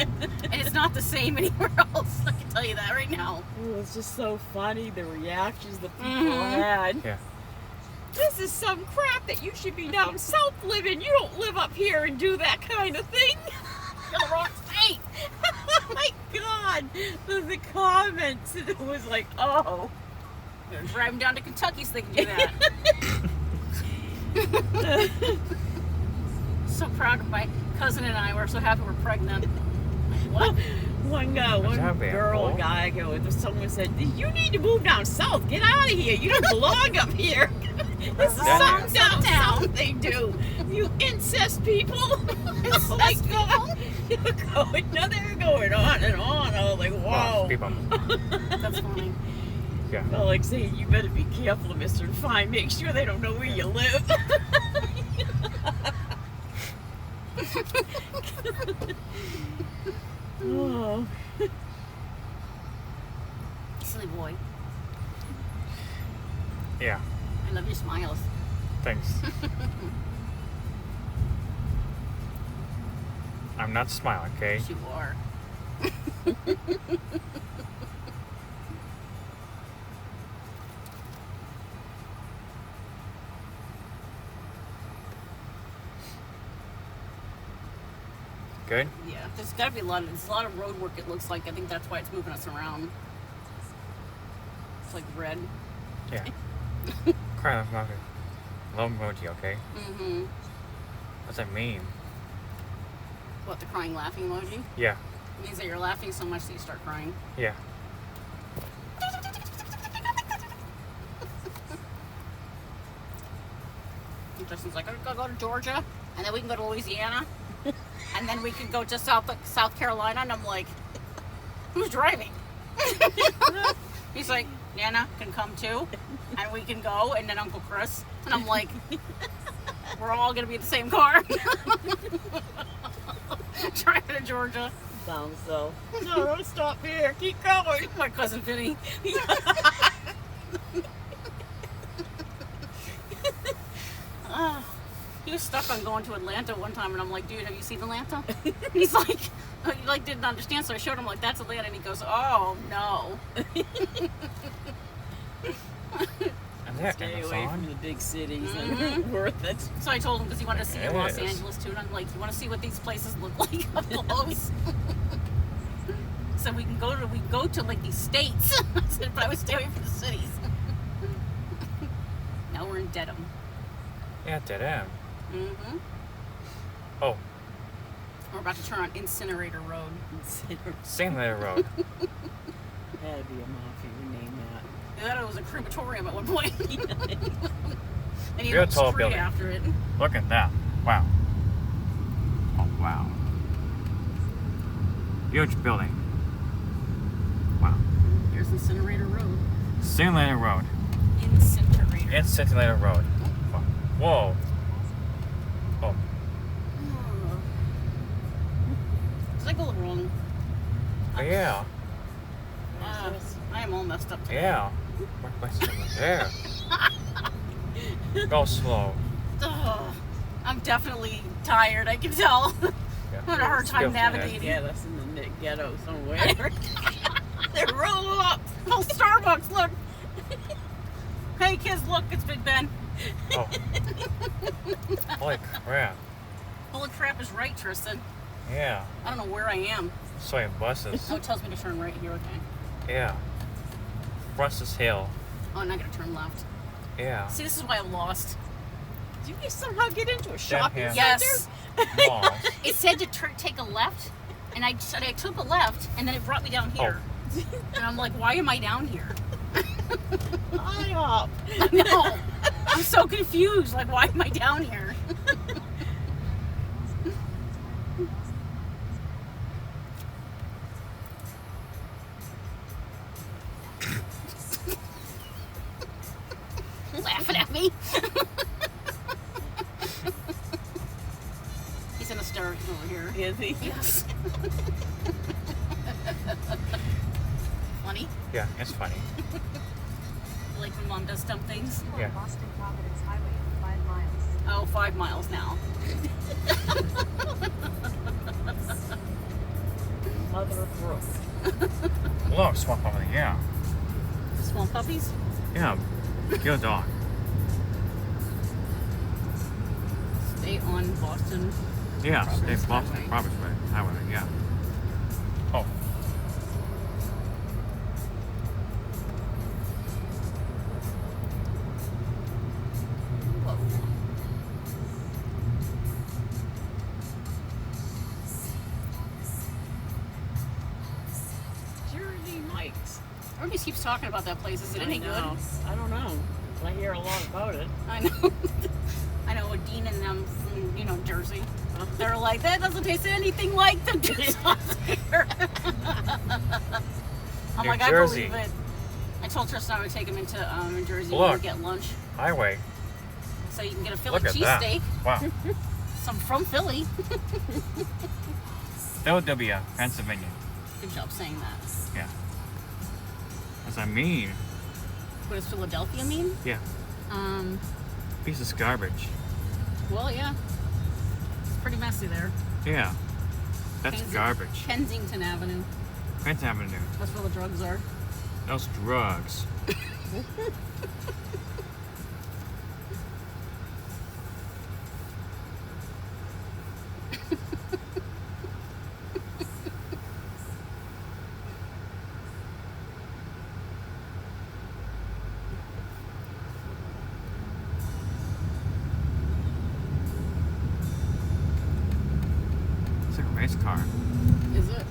And it's not the same anywhere else. I can tell you that right now. Oh, it's just so funny, the reactions the people Mhm. had. Yeah. This is some crap that you should be down south living. You don't live up here and do that kind of thing. You're the wrong state. Oh my God. The comments. It was like, oh. They're driving down to Kentucky so they can do that. So proud of my cousin and I. We're so happy we're pregnant. What? One happening, girl, Paul? guy, someone said, you need to move down south. Get out of here. You don't belong up here. This is Down something there. down south they do. You incest people. Oh my God. Now they're going on and on. I was like, Wow. whoa. People. That's funny. Yeah. I like saying, you better be careful, Mr. Fine. Make sure they don't know where you live. Oh. Silly boy. Yeah. I love your smiles. Thanks. I'm not smiling, okay? Yes, you are. Good? Yeah, there's got to be a lot of road work. It looks like. I think that's why it's moving us around. It's like red. Yeah. Cry off my low emoji, okay? Mm-hmm. What's that mean? What, the crying laughing emoji? Yeah. It means that you're laughing so much that you start crying. Yeah. And Justin's like, I'm gonna go to Georgia, and then we can go to Louisiana, and then we can go to South Carolina. And I'm like, who's driving? He's like, Nana can come too, and we can go, and then Uncle Chris. And I'm like, we're all gonna be in the same car. Driving to Georgia. Sounds so. No, don't stop here. Keep going. My cousin Vinny. He was stuck on going to Atlanta one time, and I'm like, dude, have you seen Atlanta? He's like, he like didn't understand, so I showed him like, that's Atlanta, and he goes, oh no. And there, Stay away from Amazon. the big cities and worth it. So I told him because he wanted to see Los Yes. Angeles too, and I'm like, you want to see what these places look like up close? So we go to like these states. I said, but I would stay away from the cities. Now we're in Dedham. Yeah, dead end. Mm-hmm. Oh, We're about to turn on Incinerator Road. Simulator Road. Had to be a mafia name that. I thought it was a crematorium at one point. And he Real looks tall tree building. after it. Look at that. Wow. Oh, wow. Huge building. Wow. Here's Incinerator Road. Simulator Road. Incinerator. Incinerator Road. Whoa. Oh, Did I go wrong? oh yeah. I am all messed up today. Yeah. What's there? Go slow. Ugh. I'm definitely tired, I can tell. I'm having a hard time Still navigating. Get us in the ghetto somewhere. They're rolling up. Oh, Starbucks, look. Hey kids, look, it's Big Ben. Oh. Holy crap. Holy crap is right, Tristan. Yeah. I don't know where I am. So many buses. Oh, it tells me to turn right here, okay. Yeah. Francis Hill. Oh, and I gotta turn left. Yeah. See, this is why I'm lost. Did you somehow get into a shopping Yeah. Yes. Malls. It said to take a left, and I took a left, and then it brought me down here. And I'm like, why am I down here? IHOP. No. I'm so confused. Like, why am I down here? Laughing at me. He's in a stir over here. Is he? Yes. Funny. Yeah, it's funny. Like when Mom does dumb things. Yeah. Boston Providence Highway in 5 miles. Oh, 5 miles now. Mother of Brooke. Love swamp over there. Yeah. Swamp puppies? Yeah. Kill a dog. Stay on Boston. Yeah, Providence Dave Boston, Highway. Providence Highway, yeah. Oh. Jersey Mike's. Everybody keeps talking about that place. Is it any good? I don't know. I hear a lot about it. I know. I know Dean and them from, Jersey. They're like, that doesn't taste anything like the juice out here. I'm New like, Jersey. I believe it. I told Tristan I would take him into New Jersey Look. and get lunch. Highway. So you can get a Philly Look at that. cheesesteak. Wow. Some from Philly. Philadelphia, Pennsylvania. Good job saying that. Yeah. As I mean. What does Philadelphia mean? Yeah. Um, Piece of garbage. well, yeah. It's pretty messy there. Yeah. That's Kensington- garbage. Kensington Avenue. Prince Avenue. That's where the drugs are. Those drugs. It's like a race car. Is it?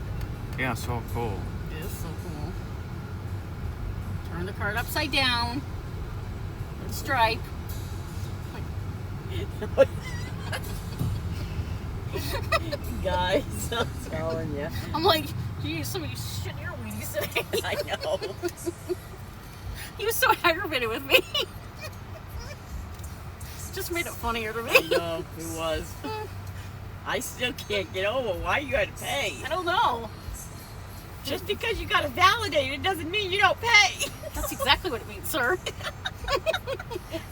Yeah, so cool. It is so cool. Turn the card upside down. With a stripe. Guys, I'm telling you. I'm like, geez, somebody's shitting your Wheaties today. I know. He was so aggravated with me. Just made it funnier to I me. know, it was. I still can't get over why you had to pay. I don't know. Just because you got it validated doesn't mean you don't pay. That's exactly what it means, sir.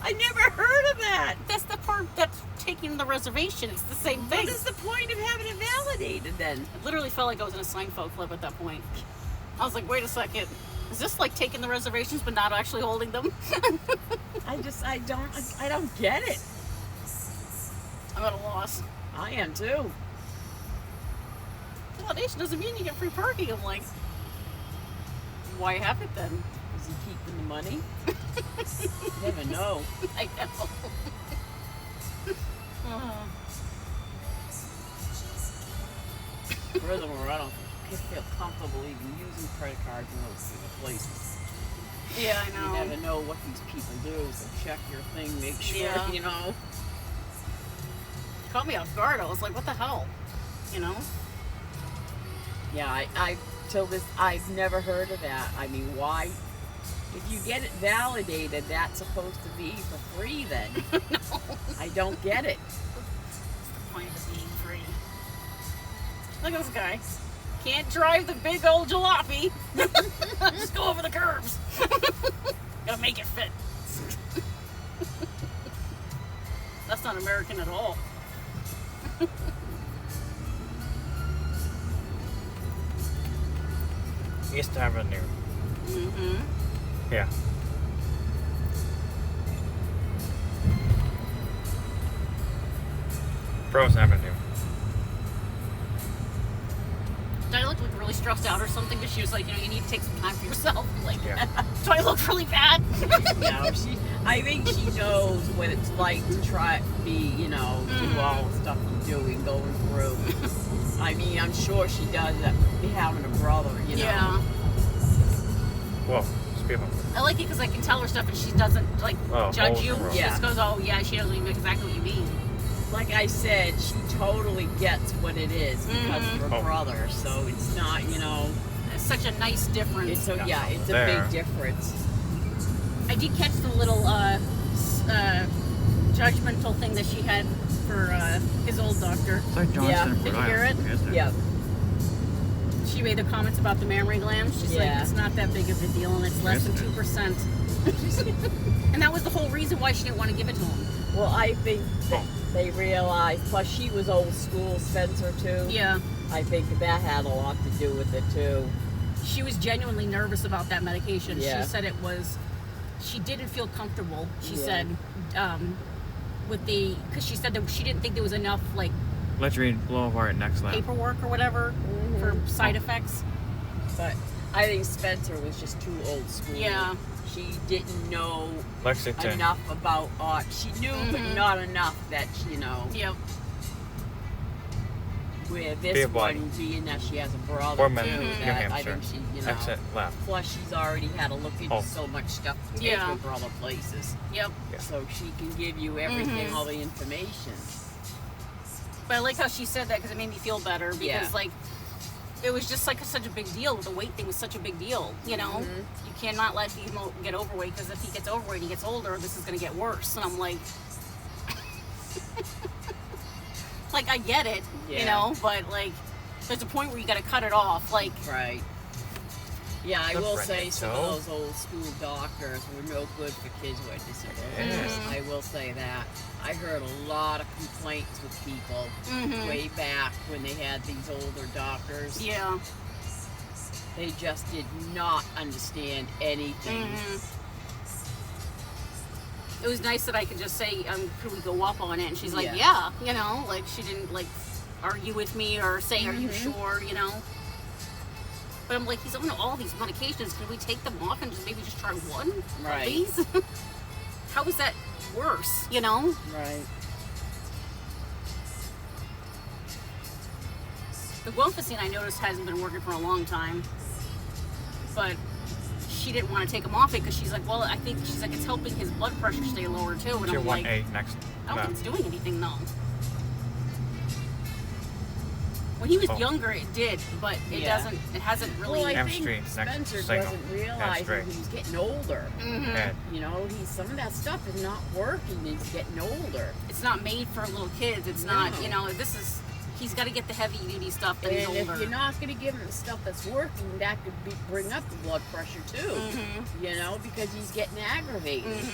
I never heard of that. That's the part that's taking the reservation. It's the same thing. What is the point of having it validated then? It literally felt like I was in a Seinfeld clip at that point. I was like, wait a second. Is this like taking the reservations but not actually holding them? I don't get it. I'm at a loss. I am too. Validation doesn't mean you get free parking. I'm like, why have it then? Is he keeping the money? Never know. I know. Furthermore, I don't feel comfortable even using credit cards in those places. Yeah, I You know. never know what these people do, so check your thing, make sure, Yeah. you know. Caught me off guard. I was like, what the hell? You know? Yeah, I've never heard of that. I mean, why? If you get it validated, that's supposed to be for free then. No. I don't get it. Point of being free. Look at this guy. Can't drive the big old jalopy. Just go over the curbs. Gotta make it fit. That's not American at all. East Avenue. Mm-hmm. Yeah. Rose Avenue. Do I look like really stressed out or something? Because she was like, you need to take some time for yourself. I'm like, Yeah. do I look really bad? No, I think she knows what it's like to try to be, do all the stuff you're doing, going through. I mean, I'm sure she does that, having a brother, Yeah. Whoa, people. I like it because I can tell her stuff and she doesn't judge you. oh, She yeah. just goes, oh yeah, she doesn't even know exactly what you mean. Like I said, she totally gets what it is because of her Oh. brother. So it's not, It's such a nice difference. it's a There. big difference. I did catch the little judgmental thing that she had for his old doctor. It's like Johnston, Yeah. Rhode Did you hear Island, it? isn't it? Yeah. She made the comments about the mammary glands. She's like, Yeah. it's not that big of a deal, and it's less than Isn't it? 2%. And that was the whole reason why she didn't want to give it to him. Well, I think Oh. they realized. Plus, she was old school, Spencer too. Yeah. I think that had a lot to do with it too. She was genuinely nervous about that medication. Yeah. She said she didn't feel comfortable. She Yeah. said with the, because she said that she didn't think there was enough like Latrine Boulevard next lap. paperwork or whatever for side effects. But I think Spencer was just too old school. Yeah. She didn't know Lexington. enough about art. She knew, but not enough that, you know, Yep. where this Beer body. one, being that she has a brother, Bournemouth, too, New that I Hampshire. think she, you know, Exit left. plus she's already had to look into Oh. so much stuff to take Yeah. her brother places. Yep. Yeah. So she can give you everything, all the information. But I like how she said that because it made me feel better because Yeah. like it was just like such a big deal. The weight thing was such a big deal. You know, you cannot let him get overweight because if he gets overweight, he gets older. This is going to get worse. And I'm like, like I get it, you Yeah. know, but like there's a point where you got to cut it off. Like, Right. Yeah, I The will bread say some of toe. those old school doctors were no good for kids with disabilities. Yes. I will say that. I heard a lot of complaints with people way back when they had these older doctors. yeah, They just did not understand anything. it was nice that I could just say, could we go up on it? And she's like, Yeah. yeah, you know, like she didn't like argue with me or say, are you sure, you know? But I'm like, he's on all these medications. Can we take them off and just maybe just try one of Right. these? How is that worse, you know? Right. The guanfacine I noticed hasn't been working for a long time. But she didn't want to take him off it because she's like, well, I think she's like, it's helping his blood pressure stay lower too. And Tier I'm like, 1A next I don't lap. think it's doing anything though. When he was Oh. younger, it did, but it Yeah. doesn't. It hasn't really. Well, I M think Street, next Spencer signal. doesn't M realize Street. that he's getting older. Head. You know, some of that stuff is not working. He's getting older. It's not made for little kids. It's not. No. You know, this is. He's got to get the heavy duty stuff that he's And older. if you're not going to give him the stuff that's working, that could bring up the blood pressure too. You know, because he's getting aggravated.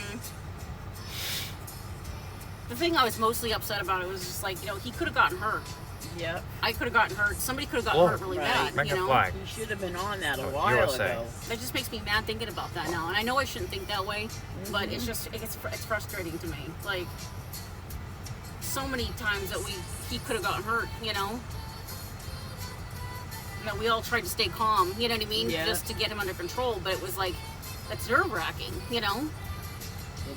The thing I was mostly upset about, it was just like, you know, he could have gotten hurt. Yep. I could have gotten hurt. Somebody could have gotten Whoa. hurt really Right. bad. Make You a know, flag. He should have been on that a Oh, while USA. ago. that just makes me mad thinking about that now. And I know I shouldn't think that way, but it's just it's frustrating to me. Like so many times that he could have gotten hurt. You know. That we all tried to stay calm. You know what I mean? Yeah. Just to get him under control. But it was like that's nerve wracking. You know.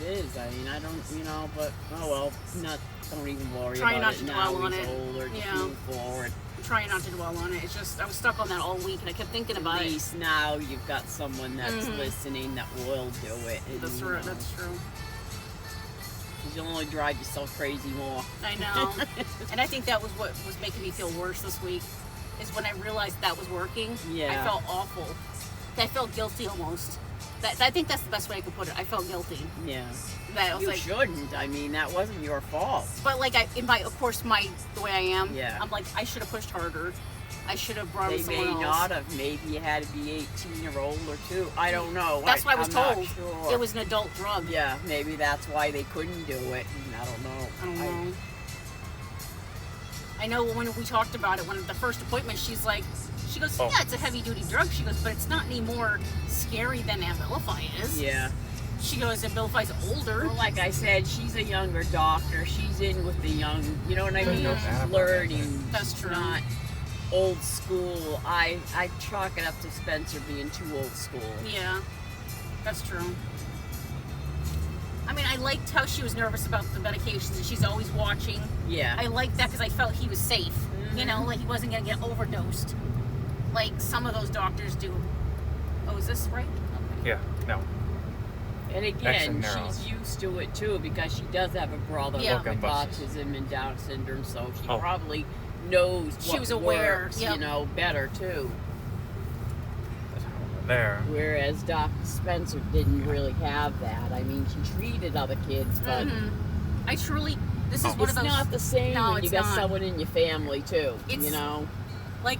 It is. I mean, I don't, you know, but oh well. Don't even worry Try about not it to now. dwell on He's it. older. Just Yeah. move forward. I'm trying not to dwell on it. It's just I was stuck on that all week, and I kept thinking At about it. least now you've got someone that's listening that will do it. And, That's you true. know, That's true. 'cause you'll only drive yourself crazy more. I know. And I think that was what was making me feel worse this week, is when I realized that was working. Yeah. I felt awful. I felt guilty almost. I think that's the best way I could put it. I felt guilty. Yeah. That I was You like, shouldn't. I mean, that wasn't your fault. but like of course, the way I am. Yeah. I'm like, I should have pushed harder. I should have brought They him may someone else. not have. Maybe you had to be 18 or older too. I don't know. That's what I was I'm told. Not sure. It was an adult drug. Yeah, maybe that's why they couldn't do it. I don't know. I don't know. I know when we talked about it, when at the first appointment, she goes, Oh. yeah, it's a heavy duty drug. She goes, but it's not any more scary than Abilify is. Yeah. She goes, Abilify's older. Well, like I said, she's a younger doctor. She's in with the young. You know what I mean? no She's doubt about learning. That's She's true. Not old school. I chalk it up to Spencer being too old school. Yeah, that's true. I mean, I liked how she was nervous about the medications and she's always watching. Yeah. I liked that because I felt he was safe. You know, like he wasn't going to get overdosed. Like some of those doctors do. Oh, is this right? Okay. Yeah, no. And again, Extraneurals. she's used to it too because she does have a brother Yeah. with Broken buses. autism and Down syndrome, so she Oh. probably knows She what was aware, works, yep. you know, better too. There. Whereas Dr. Spencer didn't really have that. I mean, she treated other kids, but I truly, this is Oh. one it's of those. not the same No, when you it's got not. someone in your family too. It's- You know, Like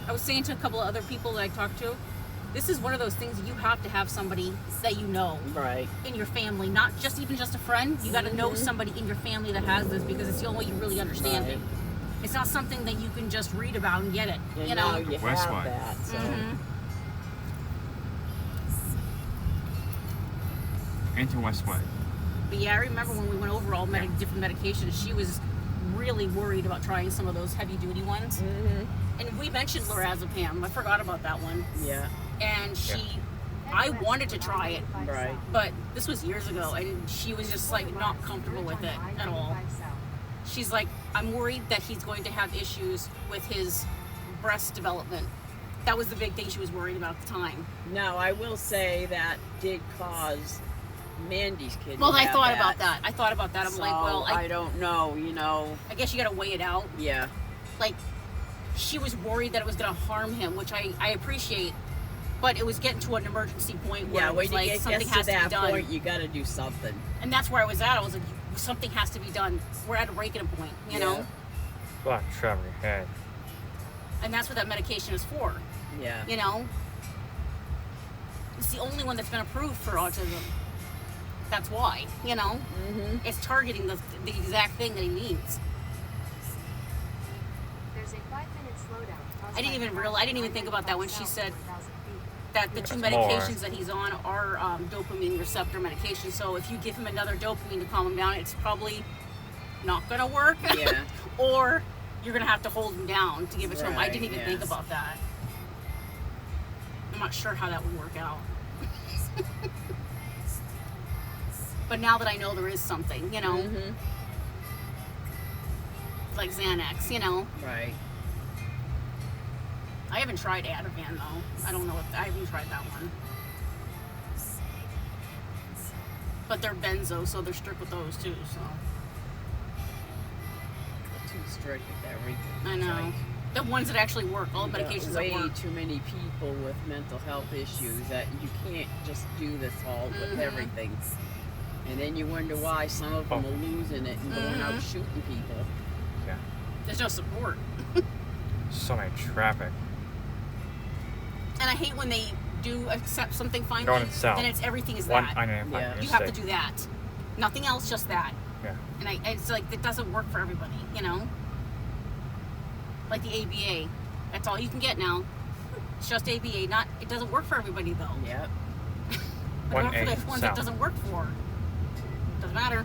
I was saying to a couple of other people that I talked to, this is one of those things you have to have somebody that you know right? in your family, not just even just a friend. You got to know somebody in your family that has this because it's the only way you really understand Right. it. It's not something that you can just read about and get it. And you now know. you West have one. that. So Into Westwood. But yeah, I remember when we went over all different medications, she was really worried about trying some of those heavy duty ones. And we mentioned lorazepam. I forgot about that one. Yeah. And I wanted to try it, Right. but this was years ago, and she was just like not comfortable with it at all. She's like, I'm worried that he's going to have issues with his breast development. That was the big thing she was worried about at the time. Now, I will say that did cause Mandy's kid. Well, to I have thought about that. I'm So, like, well, I don't know, you know. I guess you got to weigh it out. Yeah. Like, she was worried that it was going to harm him, which I appreciate. But it was getting to an emergency point where Yeah, it when was you like get something to has to be that done. point, you got to do something. And that's where I was at. I was like, something has to be done. We're at a breaking point, you know? Black trouble your head. And that's what that medication is for, Yeah. you know? It's the only one that's been approved for autism. That's why, you know? It's targeting the exact thing that he needs. There's a 5-minute slowdown. I didn't even think about that when she said that the two That's more. medications that he's on are dopamine receptor medications. So if you give him another dopamine to calm him down, it's probably not going to work. Yeah. Or you're going to have to hold him down to give it to him. I Right, didn't even think about that. I'm not sure how that would work out. But now that I know there is something, you know, like Xanax, you know. Right. I haven't tried Ativan though. I don't know I haven't tried that one. But they're benzo, so they're strict with those too, so. Too strict with that reason. I know. The ones that actually work, all the medications way that work. too many people with mental health issues that you can't just do this all with everything. And then you wonder why some of them are losing it and going out shooting people. Yeah. There's no support. So many traffic. And I hate when they do accept something finally, Going south. then it's everything is One that. unidentified You have to mistake. do that. Nothing else, just that. Yeah. And it's like, it doesn't work for everybody, you know? Like the ABA. That's all you can get now. It's just ABA. It doesn't work for everybody though. Yep. But 1A for the ones that south. doesn't work for. Doesn't matter.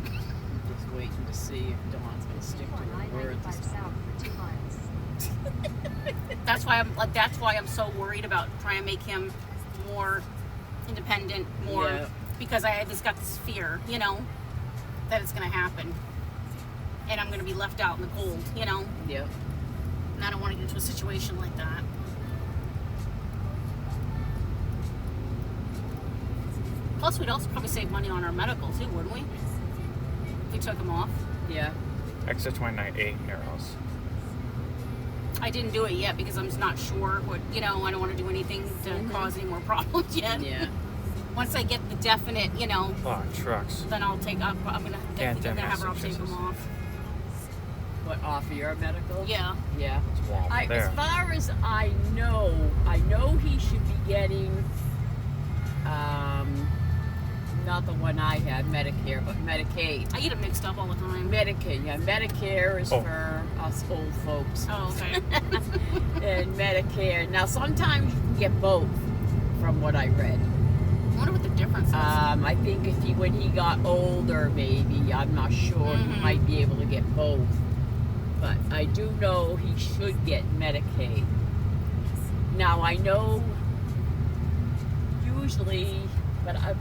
Just waiting to see if Dawn's going to stick to her word this 995 time. south for 2 miles. That's why I'm so worried about trying to make him more independent, more because I just got this fear, you know, that it's gonna happen. And I'm gonna be left out in the cold, you know? Yep. And I don't want to get into a situation like that. Plus, we'd also probably save money on our medical too, wouldn't we? If we took him off. Yeah. Exit 29, 8 arrows. I didn't do it yet because I'm just not sure what, you know, I don't want to do anything to cause any more problems yet. Yeah. Once I get the definite, you know, A lot of trucks. then I'll take up. I'm gonna have her take them Massachusetts. off. What, off of your medical? Yeah. Yeah. It's warm As there. far as I know he should be getting, not the one I had, Medicare, but Medicaid. I get it mixed up all the time. Medicaid, yeah. Medicare is for us old folks. Oh, okay. And Medicare. Now, sometimes you can get both, from what I read. I wonder what the difference is. I think when he got older, maybe, I'm not sure, he might be able to get both. But I do know he should get Medicaid. Now, I know usually,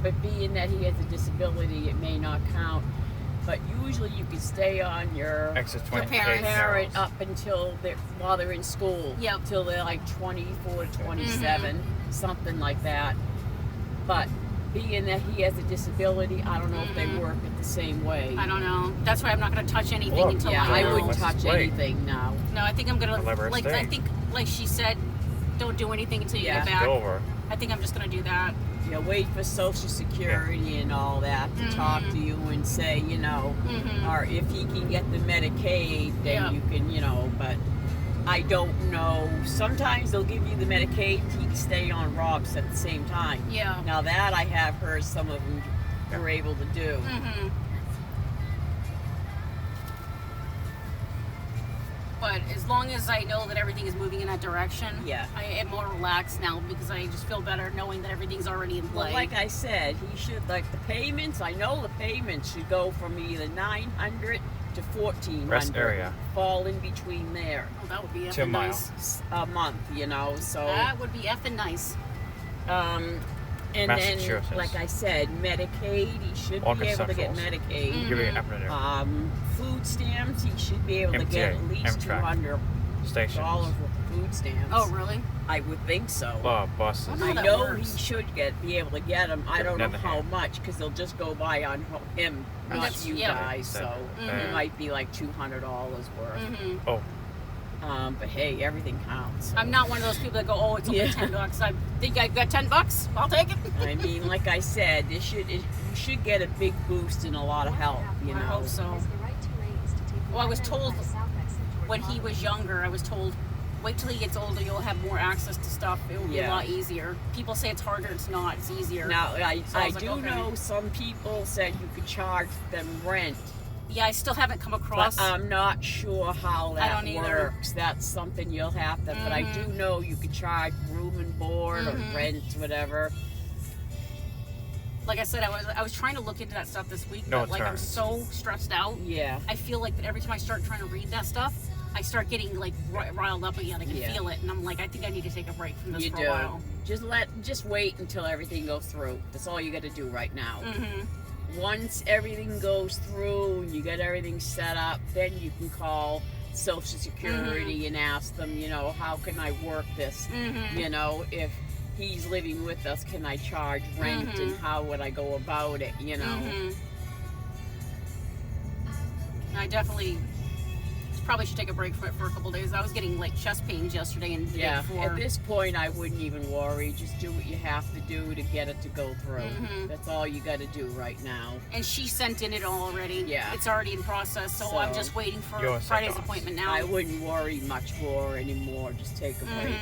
but being that he has a disability, it may not count. But usually you can stay on your Exit 28 parents. parent arrows. up until while they're in school. Yep. Till they're like 24, 27, something like that. But being that he has a disability, I don't know if they work it the same way. I don't know. That's why I'm not going to touch anything Look, until Yeah, I I know. wouldn't What's touch his weight? anything now. No, I think I'm going Let her to, stay. I think, like she said, don't do anything until you Yeah. get back. Over. I think I'm just going to do that. You know, wait for Social Security and all that to talk to you and say, you know, or if he can get the Medicaid, then Yeah. you can, you know, but I don't know. Sometimes they'll give you the Medicaid, he can stay on ROBS at the same time. Yeah. Now that I have heard some of them were able to do. But But as long as I know that everything is moving in that direction, Yeah. I am more relaxed now because I just feel better knowing that everything's already in play. Well, like I said, he should, like the payments, I know the payments should go from either 900 to 1400. Rest area. Fall in between there. Oh, that would be 2 effing miles. nice. A month, you know, so. That would be effing nice. And then, Massachusetts. like I said, Medicaid, he should be August able to get Centrals. Medicaid. Give me an Food stamps, he should be able to get at MTA, least Amtrak. $200 Stations. worth of food stamps. Oh, really? I would think so. Buses. Oh, I that know works. he should be able to get them. I don't know Never how had. much because they'll just go by on him, not That's- you yeah. guys. So it might be like $200 worth. Mm-hmm. Oh, But hey, everything counts. I'm not one of those people that go, oh, it's only Yeah. $10. I think I got $10. I'll take it. I mean, like I said, you should get a big boost and a lot of help. You I know. hope so. Has the right 2 lanes to take the Well, I was 195 told south exit toward When he was younger, I was told, wait till he gets older, you'll have more access to stuff. It will be a Yeah. lot easier. People say it's harder. It's not. It's easier. Now, I So I was like, do okay. know some people said you could charge them rent, Yeah, I still haven't come but across. I'm not sure how that don't either. works. That's something you'll have to. But I do know you could charge room and board or rent, whatever. like I said, I was trying to look into that stuff this week, No but like I'm terms. so stressed out. Yeah. I feel like that every time I start trying to read that stuff, I start getting like riled up again. I can Yeah. feel it, and I'm like, I think I need to take a break from this You for do. a while. Just wait until everything goes through. That's all you got to do right now. Mm-hmm. Once everything goes through and you get everything set up, then you can call Social Security and ask them, you know, how can I work this? Mm-hmm. You know, if he's living with us, can I charge rent and how would I go about it? You know. Mm-hmm. I definitely probably should take a break from it for a couple days. I was getting like chest pains yesterday and the day Yeah. before. At this point, I wouldn't even worry. Just do what you have to do to get it to go through. That's all you got to do right now. And she sent in it already. Yeah. It's already in process, so I'm So- just waiting for You're Friday's set off. appointment now. I wouldn't worry much more anymore. Just take a break.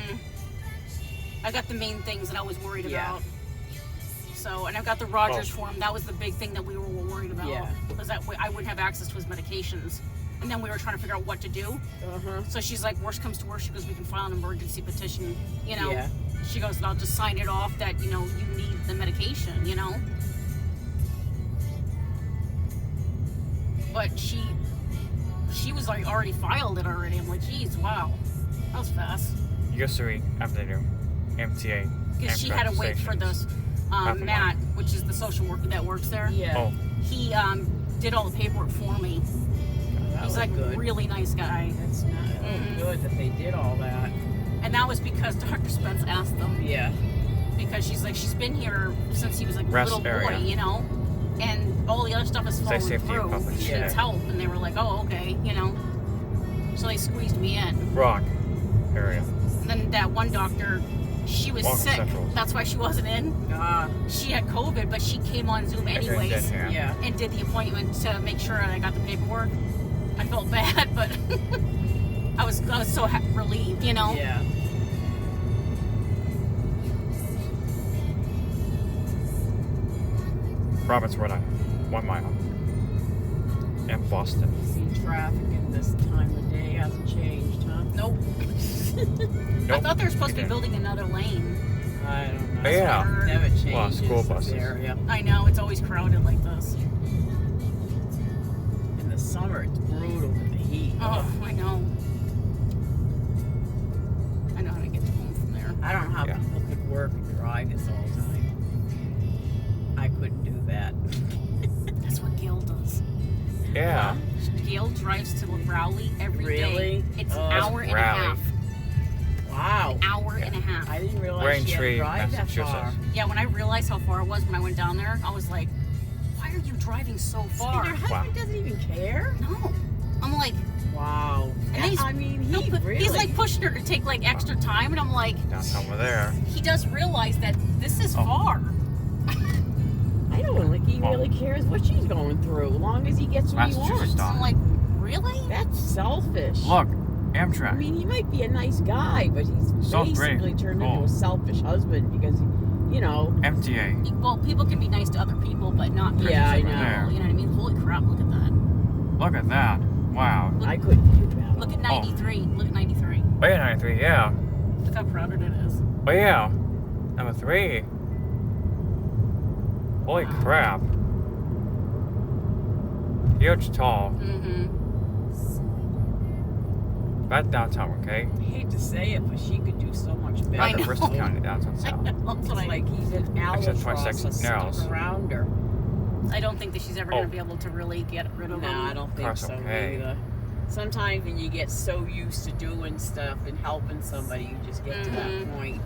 I got the main things that I was worried Yeah. about. So, and I've got the Rogers form. That was the big thing that we were worried about. Yeah. Was that way I wouldn't have access to his medications. And then we were trying to figure out what to do. So she's like, worst comes to worst, she goes, we can file an emergency petition, you know. Yeah. She goes, I'll just sign it off that, you know, you need the medication, you know. But she was like already filed it already. I'm like, geez, wow. That was fast. Yusuri Avenue, MTA. Because she Amtrak had to wait for stations. this Half a Matt, which is the social worker that works there. Yeah. Oh, He did all the paperwork for me. That He's was like good. a really nice guy. That's not good that they did all that. And that was because Dr. Spence asked them. Yeah. Because she's like, she's been here since he was like a Rest little area. boy, you know? And all the other stuff is falling safety and through. public She safety. needs help. And they were like, oh, okay, you know? So they squeezed me in. Rock area. And then that one doctor, she was Walker sick. Central. That's why she wasn't in. She had COVID, but she came on Zoom anyways. Yeah. And did the appointment to make sure I got the paperwork. I felt bad, but I was so relieved, you know. Yeah. Roberts, Rhode Island, 1 mile. And Boston. See, traffic in this time of day hasn't changed, huh? Nope. I Nope. thought they were supposed to be Okay. building another lane. I don't know. Yeah. Never changes Well, school this buses. area. I know, it's always crowded like this. In the summer, it's brutal with the heat. Oh, I know. I know how to get to home from there. I don't know how Yeah. people could work and drive this all the time. I couldn't do that. That's what Gail does. Yeah. Gail drives to Rowley every day. Really? It's Oh, an hour and a Rowley. half. Wow. Hour and a half. I didn't realize she had to Braintree, drive that far. Massachusetts. Yeah, when I realized how far it was when I went down there, I was like, why are you driving so far? And your husband doesn't even care? No. I'm like, Wow. And he's- I mean, he really... he's like pushing her to take like extra time, and I'm like, Down over there. he does realize that this is Oh. far. I don't think he really cares what she's going through, as long as he gets what he Massachusetts wants. style. I'm like, really? That's selfish. Look, I Amtrak. mean, he might be a nice guy, but he's So basically great. turned Cool. into a selfish husband because, you know, MTA. Well, people can be nice to other people, but not nice Yeah, to I other know. people. You know what I mean? Holy crap! Look at that. Look at that. Wow. I couldn't do that. Look at 93. Look at 93. Oh yeah, 93, yeah. Look how crowded it is. Oh yeah. Number 3. Holy crap. Huge tall. Mm-hmm. That's downtown, okay? I hate to say it, but she could do so much better. I Not the know. Bristol County downtown south. That's what It's I like even Except albatross 26 are stuck narrows. around her. I don't think that she's ever Oh. going to be able to really get rid of No, I them. don't think Car's so okay. either. Sometimes when you get so used to doing stuff and helping somebody, you just get to that point.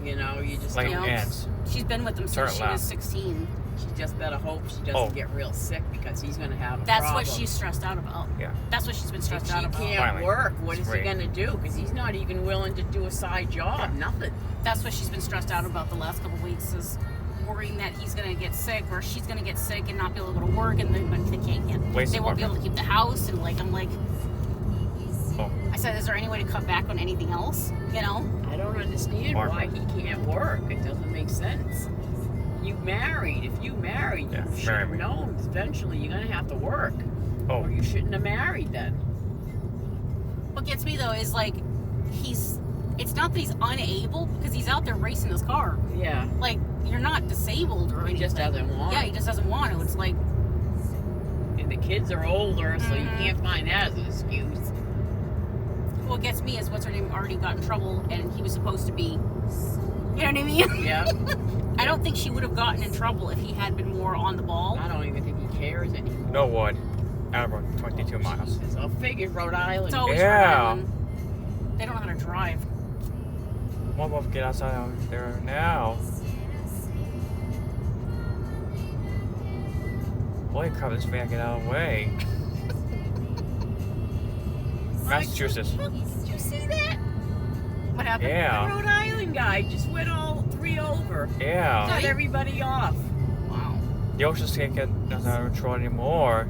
You know, you just Like don't. ants. She's been with them Turn since it she was left. 16. She just better hope she doesn't Oh. get real sick because he's going to have a That's problem. what she's stressed out about. Yeah. That's what she's been If stressed she out about. can't Finally. work, what is he Great. going to do? Because he's not even willing to do a side job. Nothing. That's what she's been stressed out about the last couple of weeks, is worrying that he's going to get sick or she's going to get sick and not be able to go to work, and they can't. Waste They of won't be work. able to keep the house, and like I'm like, Oh. I said, is there any way to cut back on anything else? You know? I don't understand Mark. why he can't work. It doesn't make sense. You married. If you married, Yeah, you should marry have me. known eventually you're going to have to work. Oh. Or you shouldn't have married then. What gets me though is like, it's not that he's unable, because he's out there racing his car. Yeah. Like, you're not disabled or He anything. just doesn't want Yeah, it. he just doesn't want to. It's like, And the kids are older, so you can't find that as an excuse. what gets me is what's her name already got in trouble, and he was supposed to be, you know what I mean? Yeah. I don't think she would have gotten in trouble if he had been more on the ball. I don't even think he cares anymore. No wood. Attleborough, 22 miles. Jesus, I figured Rhode Island. It's always Yeah. Rhode Island. They don't know how to drive. We'll both get outside out there now. Holy crap, this man get out of the way. Massachusetts. Look, did you see that? What happened? The Yeah. Rhode Island guy just went all 3 over. Yeah. Cut everybody off. Wow. The oceans can't get nothing out of control anymore.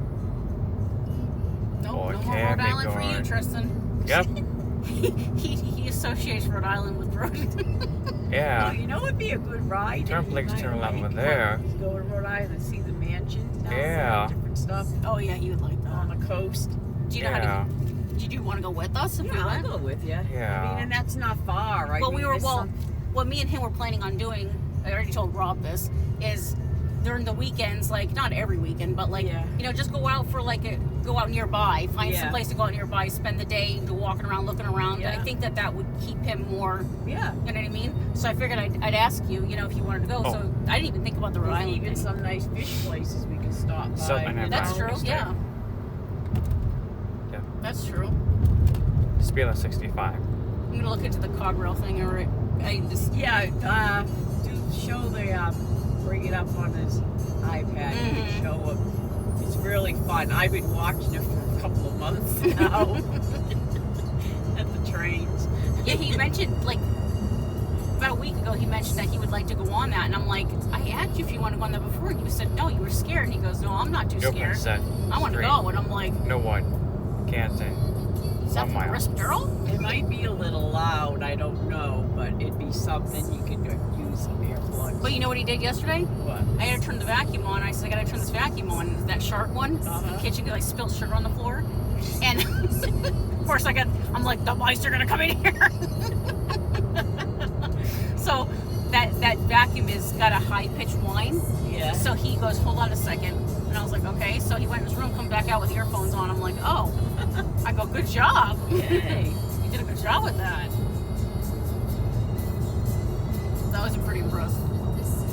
No, Oh, no it more can't Rhode be Island for you, going. Tristan. Yep. he associates Rhode Island with Rhode. Yeah. Well, you know it'd be a good ride. Turn if you Blake's might turn left like over there. Just go to Rhode Island, see the mansions down Yeah. there, different stuff Oh yeah, you would like on that. the coast. Do you know how Yeah. to? Did you want to go with us if we Yeah, I'll went? go with you. Yeah. I mean, and that's not far, right? Well, what me and him were planning on doing, I already told Rob this, is during the weekends, like not every weekend, but like, Yeah. you know, just go out for go out nearby, find some Yeah. place to go out nearby, spend the day, go walking around, looking around. Yeah. I think that would keep him more, Yeah. you know what I mean? So I figured I'd ask you, you know, if you wanted to go. Oh. So I didn't even think about the Rhode There's Island even thing. some nice fish places we can stop by. Southern you know? That's Brown true, Estate. yeah. Yeah. That's true. Speed limit 65. I'm gonna look into the cog rail thing, or I just Yeah, do show the, bring it up on his iPad. You Mhm. can show him. It's really fun. I've been watching it for a couple of months now at the trains. yeah. He mentioned like about a week ago. He mentioned that he would like to go on that, and I'm like, I asked you if you want to go on that before, and you said no, you were scared. And he goes, no, I'm not too Open scared. set. I want to Straight. go, and I'm like, No wood. Can't say. is that 1 for mile. Resveratrol? It might be a little loud. I don't know, but it'd be something you could use some earplugs. But you know what he did yesterday? What? I had to turn the vacuum on. I said, I gotta turn this vacuum on. That shark one, in Uh-huh. the kitchen, because I spilled sugar on the floor. And of course, I'm like, the mice are gonna come in here. So that vacuum has got a high pitched whine. Yeah. So he goes, hold on a second. And I was like, okay. So he went in his room, come back out with earphones on. I'm like, oh. I go, good job. Yay. You did a good job with that. That was pretty impressed.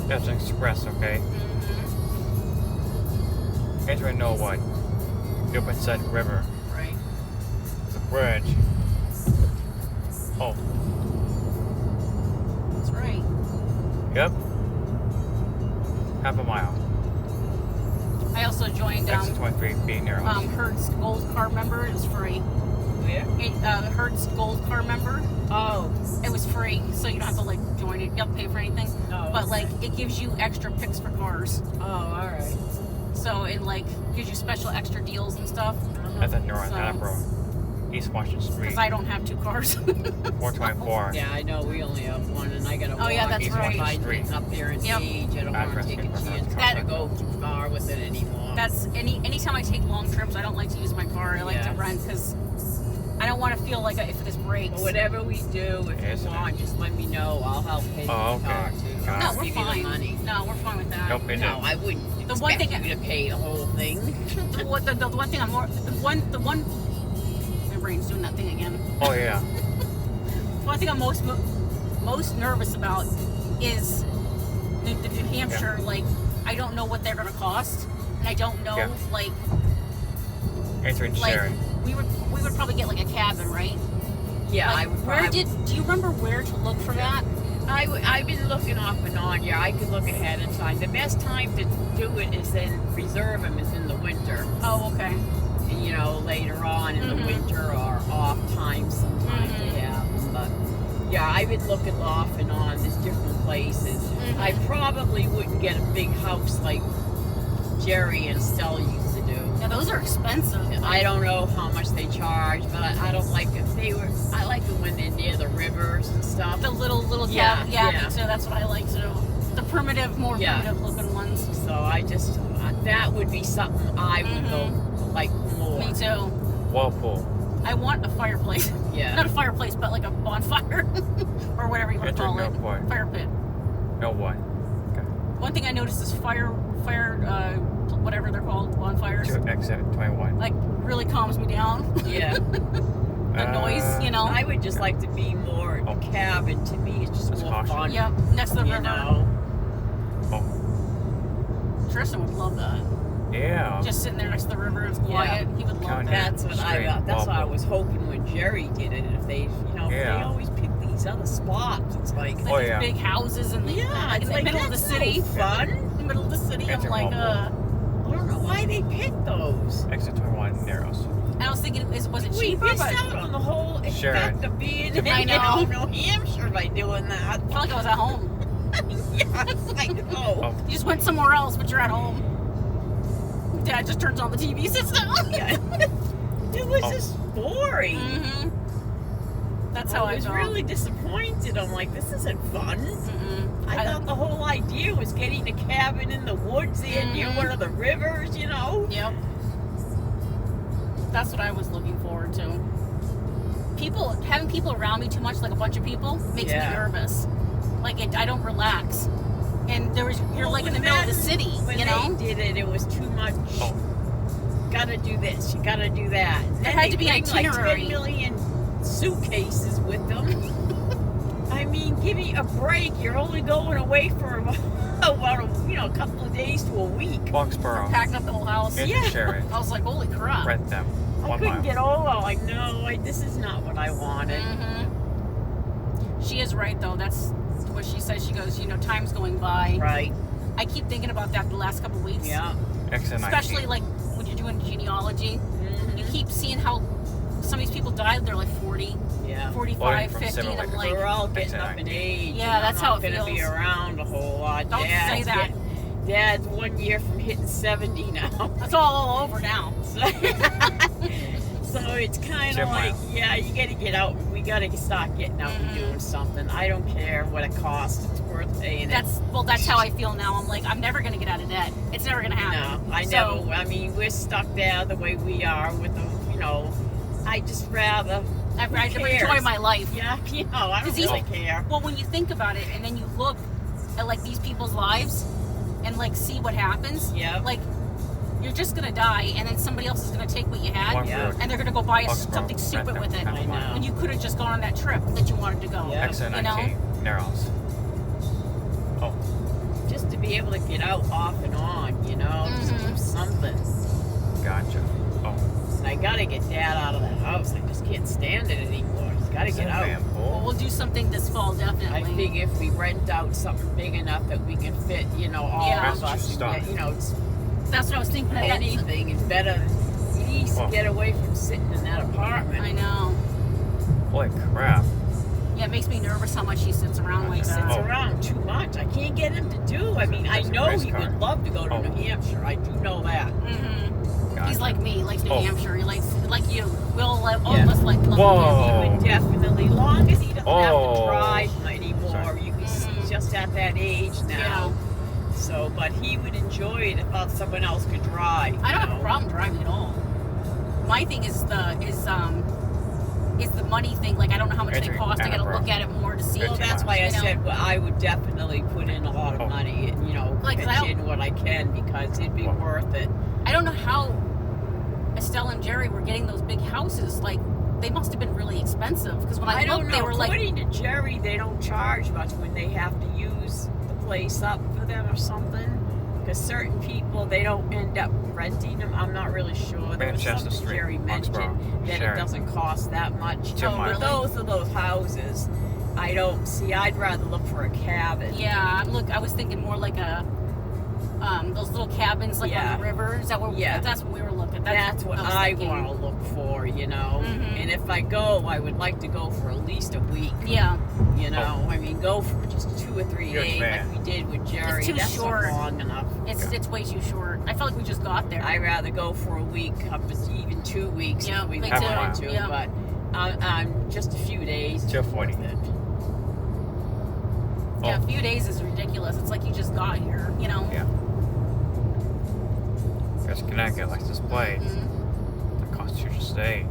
That's an express, okay? Entering no wood. The open set river. Right. It's a bridge. Oh. That's right. Yep. Half a mile. I also joined Exit 23 being narrow. Hertz Gold Card member. It was free. Where? Hertz Gold Card member. Oh. It was free, so you don't have to like join it. You don't have to pay for anything. Oh, But okay. like it gives you extra picks for cars. Oh, all right. So it like gives you special extra deals and stuff. That's at North So- Attleborough. East Washington Street. Because I don't have 2 cars. 424. Yeah, I know. We only have one, and I gotta walk. Oh, yeah, that's if right. I get up there in Yep. age, I don't want Address to take a reference chance That- to go too far with it anymore. That's anytime I take long trips, I don't like to use my car. I like to Yeah. rent because I don't want to feel like if this breaks. But whatever we do, if Yes, you want, just let me know. I'll help pay Oh, for the car okay. too. Got No, I'll we're give you the fine. money. No, we're fine with that. Nope, it No, is. I wouldn't The one expect thing- you to pay the whole thing. The one thing I'm more the one my brain's doing that thing again. Oh, yeah. The one thing I'm most nervous about is the New Hampshire. Like, I don't know what they're gonna cost, and I don't know Yeah. like Answering like Sharon. we would probably get like a cabin, right? Yeah, Like, I would. do you remember where to look for that? I've been looking off and on. Yeah, I could look ahead in time. The best time to do it is then reserve them is in the winter. Oh, okay. And, you know, later on in the Mhm. winter or off times sometimes Mhm. they have them. But yeah, I've been looking off and on. There's different places. Mhm. I probably wouldn't get a big house like Jerry and Stella used to do. Yeah, those are expensive. I don't know how much they charge, but I don't like if they were. I like them when they're near the rivers and stuff. The little Yeah, cabin. Yeah, yeah. me too. That's what I like too. The more Yeah. primitive looking ones. So I just that would be something I would go like more. Me too. Whirlpool. I want a fireplace. Yeah. Not a fireplace, but like a bonfire or whatever you want to Enter call no it. point. Fire pit. No what? Okay. One thing I noticed is whatever they're called, bonfires. To exit 21. Like really calms me down. Yeah. The noise, you know. I would just like to be more Oh. cabin. To me, it's just That's more caution. fun. Yep, next to the You river. know. Oh. Tristan would love that. Yeah. Just sitting there next to the river, it's quiet. He would love Counting. that. That's what Straight That's what I bubble. was hoping when Jerry did it. If they, they Yeah. always pick these other spots. It's like, Like Oh, these yeah. big houses in the, yeah, in it's the like middle of the that's city. no fun. In the middle of the city, I'm Enter like, mobile. I don't know why they picked those. Exit 21 narrows. and I was thinking, was it We cheaper? missed But out on the whole Sure. effect of being in I know. New Hampshire by doing that. I felt like I was at home. Yes, I know. Oh. You just went somewhere else, but you're at home. Dad just turns on the TV, sits down. Yeah. It was Oh. just boring. Mm-hmm. That's how I I was felt. really disappointed. I'm like, this isn't fun. Mm-mm. I thought the whole idea was getting a cabin in the woods there near Mhm. one of the rivers, you know? Yep. That's what I was looking forward to. Having people around me too much, like a bunch of people, makes Yeah. me nervous. Like I don't relax. And you're Well, like in the when middle of the city, When you know? they did it, it was too much. Oh. Gotta do this, you gotta do that. And then had they to be an bring, like itinerary. 10 million suitcases with them. I mean, give me a break. You're only going away for a couple of days to a week. Foxborough. Packing up the whole house. Enter Yeah. Sharon. I was like, holy crap. Rent them. I 1 couldn't mile. get over. Like, no, this is not what I wanted. Mm-hmm. She is right, though. That's what she says. She goes, time's going by. Right. I keep thinking about that the last couple of weeks. Yeah. Exit 19. Especially like when you're doing genealogy. You keep seeing how some of these people died. They're like 40, Yeah. 45, from 50. similar And I'm liquors. like, We're all getting Exit up in 19. age. Yeah, and that's I'm how not it gonna be feels. around a whole lot. Don't say that. Dad's 1 year from hitting 70 now. that's all over now. So it's kind Jim of like, Mile. yeah, you got to get out. We got to start getting out and doing something. I don't care what it costs. It's worth paying it. That's how I feel now. I'm like, I'm never gonna get out of debt. It's never gonna happen. No, I So- never. I mean, we're stuck there the way we are with the, I just rather. I who enjoy cares? my life. Yeah, I don't Because really care. Well, when you think about it, and then you look at like these people's lives, and like see what happens. Yeah. Like, you're just gonna die, and then somebody else is gonna take what you had, One Yeah. road. and they're gonna go buy Foxborough. something stupid Rent with them. it. I know. When you could have just gone on that trip that you wanted to go. Yeah. Exit You know? 19 narrows. Oh. Just to be able to get out off and on, just Mhm. do something. Gotcha. Oh. And I gotta get Dad out of the house. I just can't stand it anymore. He's gotta get out. Van Well, pool. we'll do something this fall, definitely. I figure if we rent out something big enough that we can fit, all Yeah. of us, and Stuff. get, it's That's what I was thinking. anything is better. At least Well. get away from sitting in that apartment. I know. Holy crap. Yeah, it makes me nervous how much he sits around like He sits that. Oh. around too much. I can't get him to do. I mean, I That's a know race he car. would love to go to Oh. New Hampshire. I do know that. Mm-hmm. Gotcha. He's like me. He likes New Oh. Hampshire. He likes like you. We all like all Yeah. of us like love Whoa. New Hampshire. He would definitely, long as he doesn't have Oh. to drive anymore. Sorry. He's Mhm. just at that age now. Yeah. So, but he would enjoy it if someone else could drive. I don't you have a know? problem driving at all. My thing is money thing. Like, I don't know how much It's they cost. I got to Attleborough. look at it more to see. It's Well, that's why I you know. said well, I would definitely put in a lot of Oh. money and, you know, Like, pitch I don't- in what I can because it'd be Well. worth it. I don't know how Estelle and Jerry were getting those big houses. Like, they must have been really expensive. Because when I don't looked, know. they were like, According to Jerry, they don't charge much when they have to use the place up for them or something. Because certain people, they don't end up renting them. I'm not really sure. There was Manchester something Street, Jerry mentioned Roxborough, that Sharon. it doesn't cost that much. Too much. But those are those houses. I don't see. I'd rather look for a cabin. yeah, I was thinking more like those little cabins like Yeah. on the river. Is that what? Yeah. That's what we were looking. That's what was I thinking. want to look for, you know. Mhm. And if I go, I would like to go for at least a week. Yeah, You know, I mean, go for just 2 or 3 You're a days fan. like we did with Jerry. too That's short. not long enough. it's way too short. I felt like we just got there. I'd rather go for a week, up to even 2 weeks Yeah, if we me wanted too. to. Yeah. But I'm just a few days. Till is 40. worth it. Yeah, Oh. a few days is ridiculous. It's like you just got here, you know. Yeah. Because Connecticut likes this place. Mhm. The cost you to stay.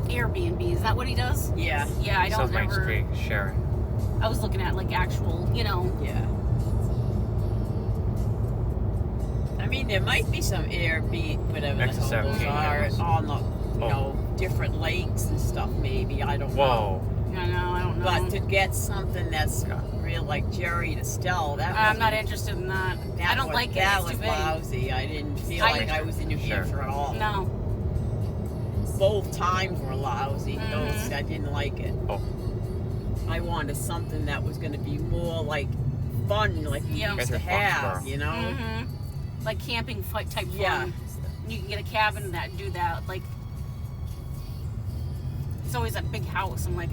Airbnb, is that what he does? Yeah, Yeah, I don't South Main never. Street, Sharon. I was looking at like actual, you know. yeah. I mean, there might be some Airbnb, whatever the Next to hell those 17 are, years. on the, you Oh. know, different lakes and stuff. Maybe I don't know. Whoa. I know, I don't know. But to get something that's Yeah. real like Jerry to Stell, that I'm not wasn't- interested in that. that I don't was, like it. that It's was too big. lousy. I didn't feel I- like I was in New Sure. Hampshire at all. No. Both times were lousy. Mhm. Those I didn't like it. Oh. I wanted something that was going to be more like fun, like we Yeah. used to Guys are have, Foxborough. you know. hmm Like camping type fun. Yeah. You can get a cabin that do that. Like, it's always that big house. I'm like,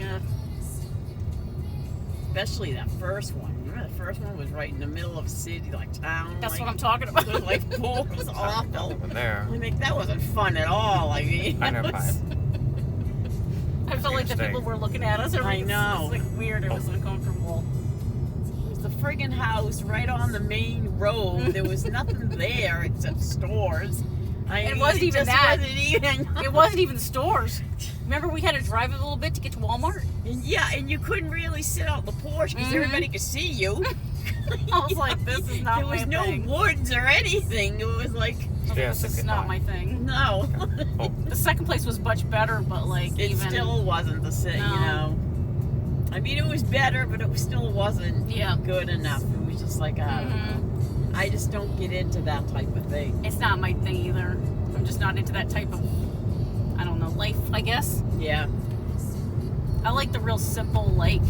Especially that first one. Remember the first one was right in the middle of a city, like town. that's like, what I'm talking It about. was like poor. It was awful. Nothing there. I mean, that wasn't fun at all. I mean, I it never was- I felt like the Interesting. people were looking at us. I know. It was like weird. It was uncomfortable. It was the friggin' house right on the main road. There was nothing there except stores. It wasn't even just that. Wasn't even. It wasn't even stores. Remember, we had to drive a little bit to get to Walmart. And yeah, and you couldn't really sit out the porch because Mhm. everybody could see you. I was like, this is not There my was no thing. woods or anything. It was like, Yeah, This it's a is good not time. my thing. no. Oh. The second place was much better, but like It even still wasn't the same, No. you know. I mean, it was better, but it still wasn't yeah. good enough. It was just like, Mhm. I just don't get into that type of thing. It's not my thing either. I'm just not into that type of, I don't know, life, I guess. Yeah, I like the real simple, like,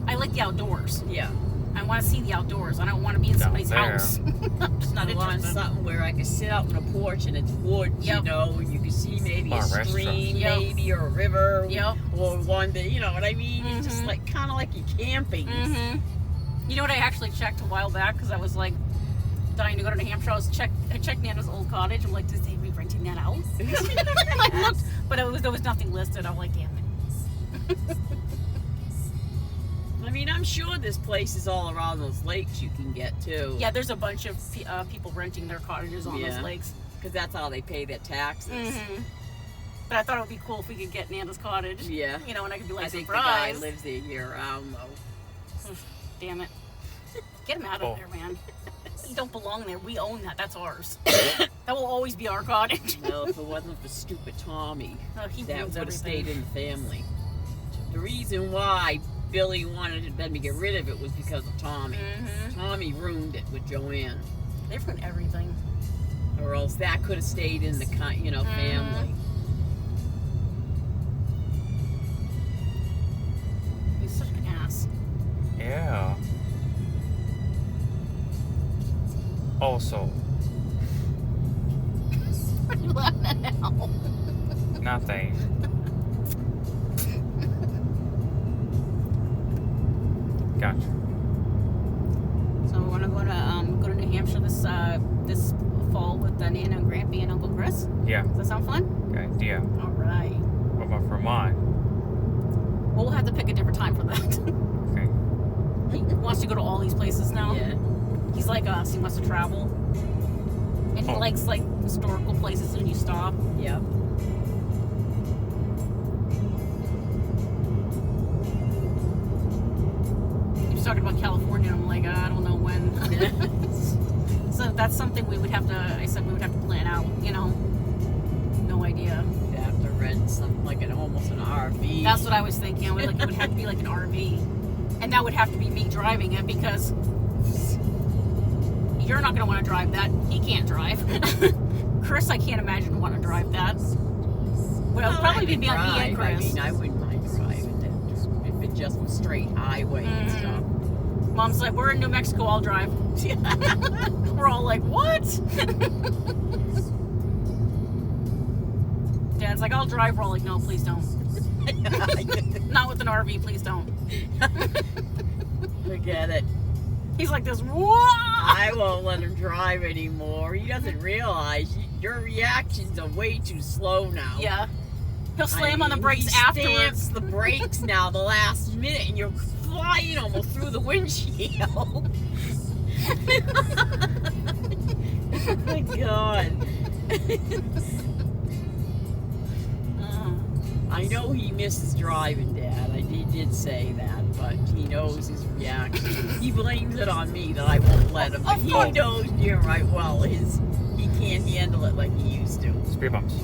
I like the outdoors. yeah. I want to see the outdoors. I don't want to be in Down somebody's there. house. I'm just not I want interested. something where I could sit out on a porch and it's woods, Yep. you know, and you can see maybe Or a a restaurant. stream, Yep. maybe, or a river, Yep. or one that, you know what I mean? It's just Mhm. like, kind of like you're camping. hmm You know what I actually checked a while back because I was like dying to go to New Hampshire. I checked Nana's old cottage. I'm like, is they renting that out? And I looked, but there was nothing listed. I'm like, damn it. I mean, I'm sure there's places all around those lakes you can get to. Yeah, there's a bunch of people renting their cottages on Yeah. those lakes. Because that's how they pay their taxes. hmm But I thought it would be cool if we could get Nana's cottage. Yeah. You know, and I could be like, I think the guy surprise. lives there year round, though. Damn it. Get him out of Oh. there, man. You don't belong there. We own that. That's ours. That will always be our cottage. Well, if it wasn't for stupid Tommy, Oh, he that ruins would have everything. stayed in the family. The reason why Billy wanted them to get rid of it was because of Tommy. Mm-hmm. Tommy ruined it with Joanne, They ruin everything. or else that could have stayed in the family. He's such an ass. Yeah. Also, What are you laughing at now? nothing. Gotcha. So we're gonna go to New Hampshire this fall with Nana and Grampy and Uncle Chris. Yeah, Does that sound fun? good idea. All right. What about Vermont? Well, we'll have to pick a different time for that. Okay. He wants to go to all these places now. Yeah. He's like us. He wants to travel. And he Oh. likes, like, historical places when you stop. Yep. He was talking about California, and I'm like, I don't know when. So that's something we would have to, I said we would have to plan out, you know? No idea. You have to rent something like almost an RV. That's what I was thinking. It would have to be like an RV. And that would have to be me driving it because you're not going to want to drive that. He can't drive. Chris, I can't imagine want to drive that. Well, it would probably be me and Chris. I mean, I wouldn't mind driving it if it just was straight highway and stuff. Mom's like, we're in New Mexico, I'll drive. We're all like, what? Dad's like, I'll drive. We're all like, no, please don't. Not with an RV, please don't. Forget it. He's like this, what? I won't let him drive anymore. He doesn't realize your reactions are way too slow now. Yeah. He'll slam on the brakes he afterwards. stamps the brakes now the last minute and you're flying almost through the windshield. Oh my God. I know he misses driving, Dad. He did say that, but he knows his reaction. He blames it on me that I won't let him, but he knows you're right well. He can't handle it like he used to. Speed bumps.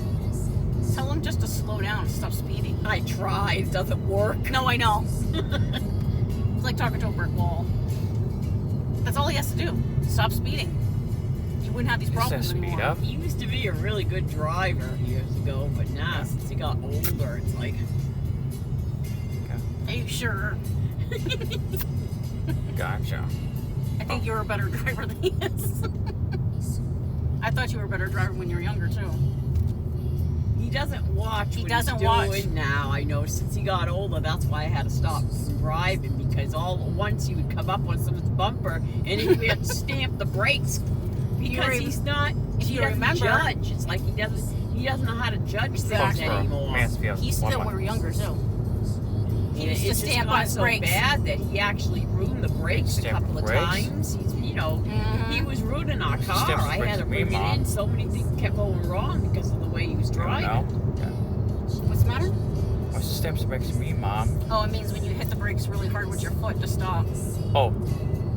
Tell him just to slow down and stop speeding. I tried. It doesn't work. No, I know. It's like talking to a brick wall. That's all he has to do. Stop speeding. You wouldn't have these problems Speed anymore. up. He used to be a really good driver years ago, but now since he got older, it's like, Are you sure? Gotcha. I think you're a better driver than he is. I thought you were a better driver when you were younger too. he doesn't watch He what doesn't he's watch. doing now. I know since he got older, that's why I had to stop driving, because all at once he would come up on someone's bumper and he would have to stamp the brakes because he's not. if He you doesn't remember- judge. It's like he doesn't know how to judge things Exactly. anymore. Mansfield. He used to do it when we were younger too. He used to It's stamp got on his so brakes. bad that he actually ruined the brakes a Stamp couple of brakes? times. He Mhm. was ruining our car. Stamp I brakes had to to me, bring it Mom. in. So many things kept going wrong because of the way he was driving. No. What's the matter? What's the steps brakes to me, Mom? Oh, it means when you hit the brakes really hard with your foot to stop, Oh,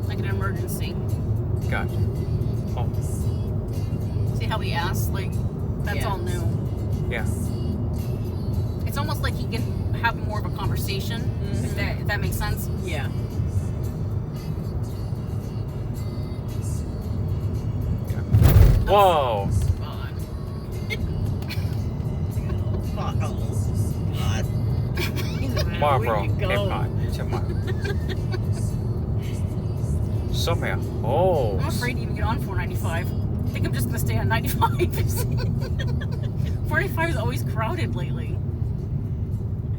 like an emergency. gotcha. Oh, See how he asked? Like, that's Yeah. all new. yeah. It's almost like he can have more of a conversation, if that makes sense. Yeah. Whoa. Fun. Potholes. God. Marlboro. Where you go? Somewhere. Oh. I'm afraid to even get on 495. I think I'm just gonna stay on 95. 495 is always crowded lately.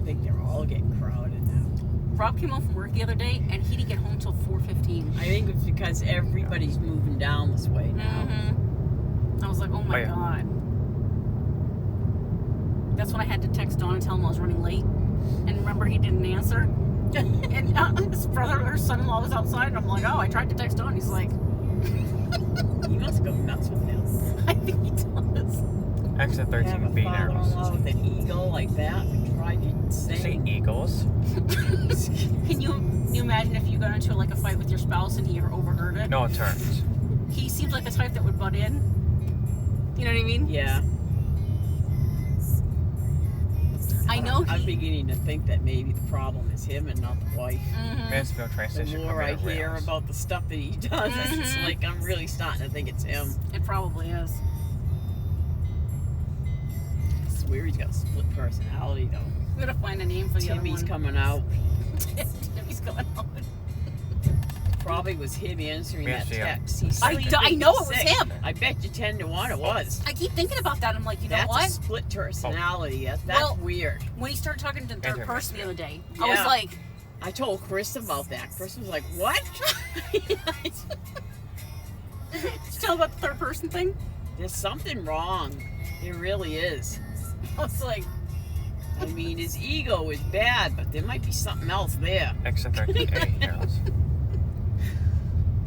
I think they're all getting crowded now. Rob came home from work the other day and he didn't get home till 4:15. I think it's because everybody's moving down this way now. I was like, oh my Oh, yeah. god. That's when I had to text Dawn and tell him I was running late. And remember, he didn't answer. And his brother or son-in-law was outside, and I'm like, oh, I tried to text Dawn. He's like, You must go nuts with this. I think he does. Exit Have 13 a feet arrows. father-in-law with an eagle like that and drive you Say insane. eagles. Can you imagine if you got into like a fight with your spouse and he overheard it? No turns. He seems like the type that would butt in. You know what I mean? Yeah. I know I'm he. beginning to think that maybe the problem is him and not the wife. Mhm. Mansfield train The station. more I coming to hear rails. about the stuff that he does, it's like I'm really starting to think it's him. It probably is. It's weird he's got a split personality though. We gotta find a name for the Timmy's other one. coming out. Timmy's coming out. Probably was him answering that Mansfield. text. He's I sleeping, know he's it was sick. him. I bet you 10 to 1 it was. I keep thinking about that. I'm like, you know That's what? a split personality. That's Well- weird. When he started talking to the third Enter person the other day, I Yeah. was like, I told Chris about that. Chris was like, what? still about the third person thing? There's something wrong. There really is. I was like, I mean, his ego is bad, but there might be something else there. Exit 13A arrows.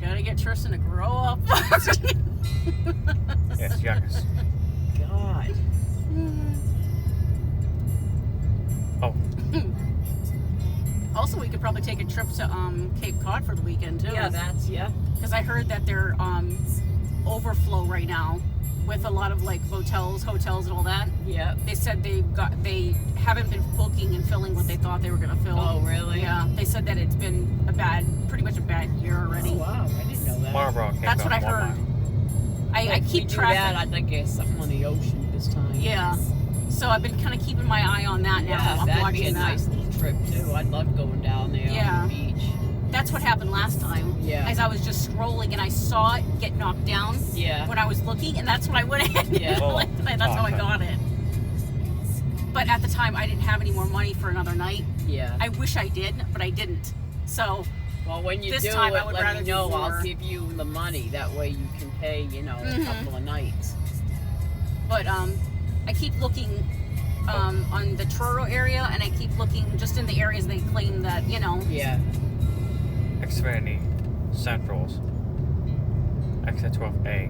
Gotta get Tristan to grow up. Yes, youngest. God. Oh, Also, we could probably take a trip to Cape Cod for the weekend too. Yeah, Because I heard that they're overflow right now with a lot of like hotels and all that. yeah. They said they haven't been booking and filling what they thought they were gonna fill. Oh, really? Yeah. They said that it's been pretty much a bad year already. Oh, wow, I didn't know that. Marlboro came That's down what I heard. I If we keep do track. that, I'd like to get something on the ocean this time. Yeah. So I've been kind of keeping my eye on that now. Yeah, I'm that'd watching be a that. nice little trip too. I'd love going down there Yeah. on the beach. That's what happened last time. Yeah. As I was just scrolling and I saw it get knocked down Yeah. when I was looking, and that's when I went ahead. Yeah. Like, that's how I Okay. got it. But at the time, I didn't have any more money for another night. Yeah. I wish I did, but I didn't. So Well, when you This do time I it, would let rather me do know. more. I'll give you the money. That way you can pay, a Mhm. couple of nights. But I keep looking on the Truro area, and I keep looking just in the areas they claim that, Yeah. Xfinity Centrals. Exit 12A.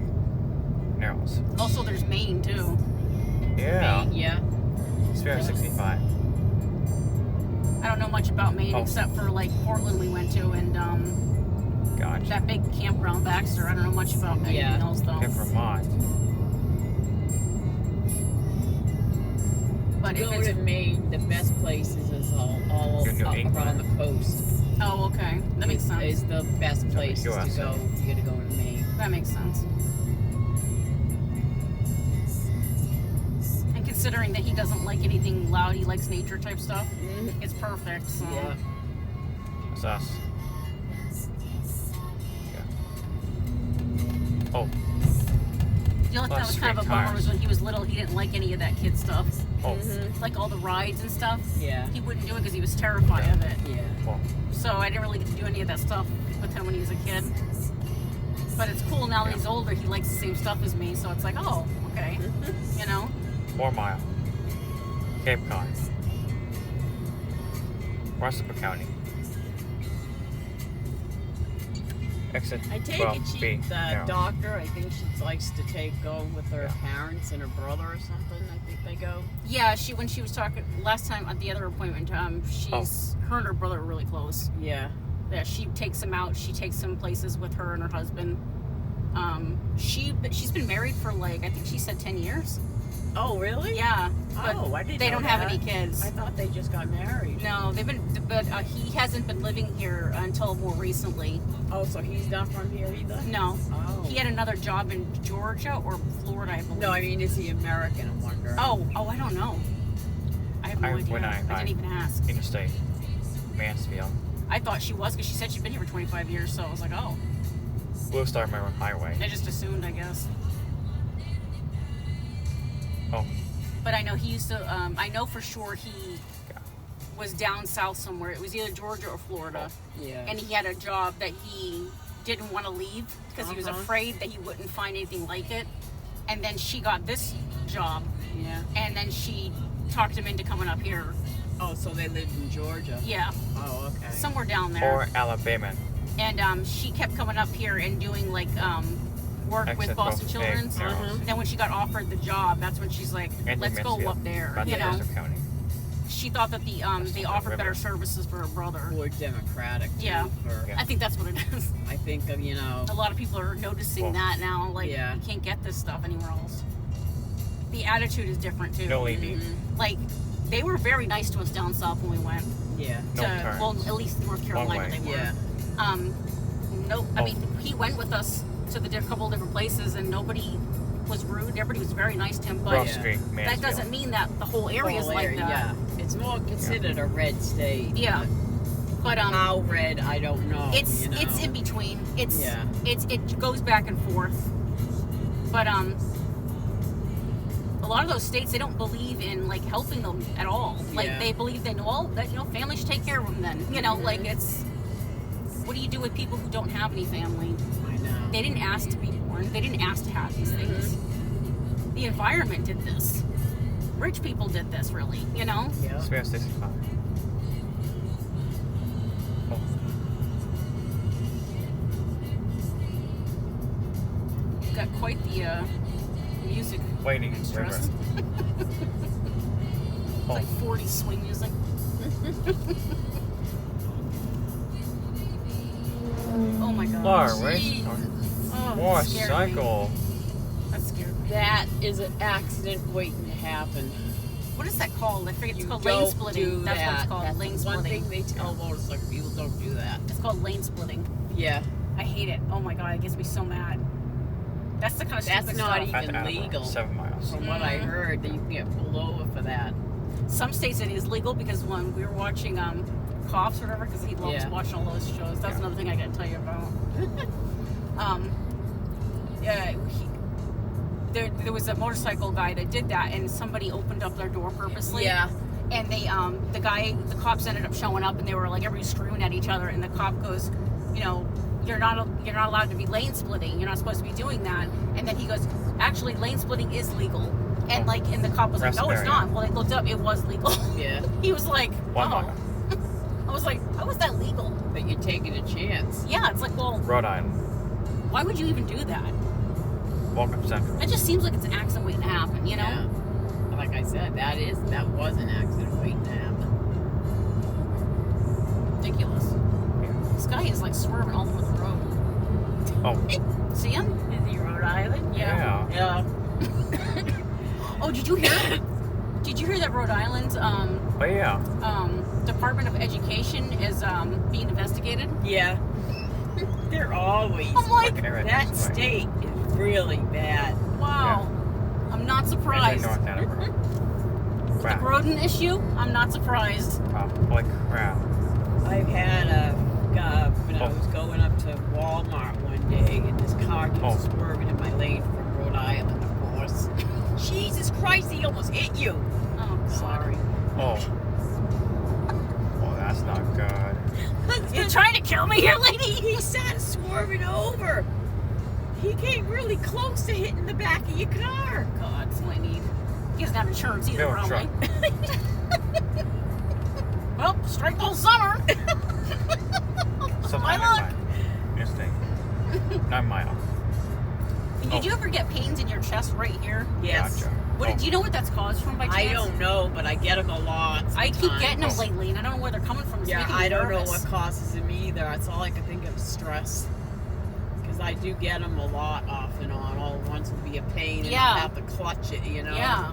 Narrows. Also there's Maine too. Yeah. Maine, yeah. Spirit 65. I don't know much about Maine Oh. except for like Portland we went to, and Gotcha. that big campground Baxter. I don't know much about anything Yeah. else though. In Vermont. But if Go it's to Maine, the best places is all Go New up England. around the coast. oh okay, that makes sense. Is the best places to USA. go. You gotta go to Maine. That makes sense. And considering that he doesn't like anything loud, he likes nature type stuff. It's perfect. So. Yeah. It's us. Yeah. Oh, The only thing that was kind of a Street bummer was tires. when he was little, he didn't like any of that kid stuff. oh, Like all the rides and stuff. Yeah. He wouldn't do it because he was terrified of it. Yeah. well, So I didn't really get to do any of that stuff with him when he was a kid. But it's cool now that he's older, he likes the same stuff as me, so it's like, oh, okay. 4 Mile. Cape Cod. Russell County. Exit I take 12B. it the Narrows. doctor, I think she likes to go with her Yeah. parents and her brother or something. I think they go. Yeah, when she was talking last time at the other appointment, her and her brother are really close. Yeah. Yeah, she takes him out. She takes him places with her and her husband. She's been married for I think she said 10 years. Oh, really? Yeah, but Oh, I didn't they know don't have that. any kids. I thought they just got married. No, but he hasn't been living here until more recently. Oh, so he's not from here either? No, Oh. he had another job in Georgia or Florida, I believe. No, I mean, is he American? I'm wondering. Oh, I don't know. I have no idea. when I didn't even ask. Interstate. Mansfield. I thought she was because she said she'd been here for 25 years. So I was like, oh, Blue Star River Highway. I just assumed, I guess. Oh, But I know he used to. I know for sure he yeah. was down south somewhere. It was either Georgia or Florida, Yeah. and he had a job that he didn't want to leave because he was Uh-huh. afraid that he wouldn't find anything like it. And then she got this job, Yeah. and then she talked him into coming up here. Oh, so they lived in Georgia. Yeah, Oh, okay. somewhere down there. Or Alabama. And she kept coming up here and doing work with Exit Boston 12A, Children's. Narrows. And then when she got offered the job, that's when she's like, And let's go Mansfield. up there. About You the know, Ulster County. she thought that they offered River. better services for her brother. More democratic. Too, Yeah. For, Yeah. I think that's what it is. I think of, A lot of people are noticing Well, that now. Like, yeah. you can't get this stuff anywhere else. The attitude is different too. No lady. Mhm. Like, they were very nice to us down south when we went. Yeah. No to, turns. well, at least North Carolina way. they were. Yeah. Nope. I Oh. mean, he went with us to the couple different places, and nobody was rude. Everybody was very nice to him. But Ross yeah. Street, that Mansfield. doesn't mean that the whole area is Whole like area, that. Yeah. It's more considered a red state. Yeah. But How red, I don't know. it's you know? it's in between. It's Yeah. it goes back and forth. But a lot of those states, they don't believe in helping them at all. Like Yeah. they believe that families should take care of them. Then like it's what do you do with people who don't have any family? I know. They didn't ask to be born. They didn't ask to have these things. The environment did this. Rich people did this, really. Yeah. Spirit 65. Oh. got quite the music Waiting. interest. It's like 40 swing music. Oh my god. Laura, wait. Jeez. Oh, More that scared me. cycle. That scared me. That is an accident waiting to happen. What is that called? I forget. It's You called don't lane splitting. do That's what it's that. called. That's Lane one splitting. thing they tell motorcycle people, don't do that. It's called lane splitting. Yeah. I hate it. Oh my god, it gets me so mad. That's the kind of That's stupid not stuff. even At Attleborough, legal. 7 miles. From what I heard, that you can get pulled over for that. Some states it is legal because when we were watching Cops or whatever, because he loves Yeah. watching all those shows. That's Yeah. another thing I gotta tell you about. Yeah, there was a motorcycle guy that did that, and somebody opened up their door purposely. Yeah. And they, the cops ended up showing up, and they were like everybody screaming at each other. And the cop goes, you know, you're not allowed to be lane splitting. You're not supposed to be doing that. And then he goes, actually, lane splitting is legal. And and the cop was like, no, it's not. Well, they looked up, it was legal. Yeah. He was like, 1 oh. mile. I was like, how is that legal? But you're taking a chance. Yeah, it's like, well, Rhode Island. why would you even do that? Welcome Central. It just seems like it's an accident waiting to happen, you know? Yeah. Like I said, that was an accident waiting to happen. Ridiculous. Yeah. This guy is like swerving all over the road. Oh, See him? Is he Rhode Island? yeah. Yeah. Oh, did you hear? Did you hear that Rhode Island's Oh, yeah. Department of Education is being investigated? Yeah. They're always. I'm like, That state is really bad. wow. I'm not It's in surprised. North Attleborough. The Crap. rodent issue? I'm not surprised. Oh, holy crap. I've had when I was going up to Walmart one day, and this car keeps swerving in my lane from Rhode Island, of course. Jesus Christ, he almost hit you. Oh, God. Sorry. Oh. Oh, that's not good. You're trying to kill me here, lady? He started swerving over. He came really close to hitting the back of your car. God, that's what I need. He doesn't have insurance either, No, probably. Well, strike all summer. Something My like luck. that. Interstate. 9 miles. Did you ever get pains in your chest right here? Yes. Gotcha. What do you know what that's caused from by chance? I don't know, but I get them a lot. I keep sometimes. getting them lately, and I don't know where they're coming from. It's Yeah, making me I don't know nervous. what causes them either. That's all I can think of is stress. Because I do get them a lot off and on. All at once would be a pain, and Yeah. I'll have to clutch it, you know? Yeah.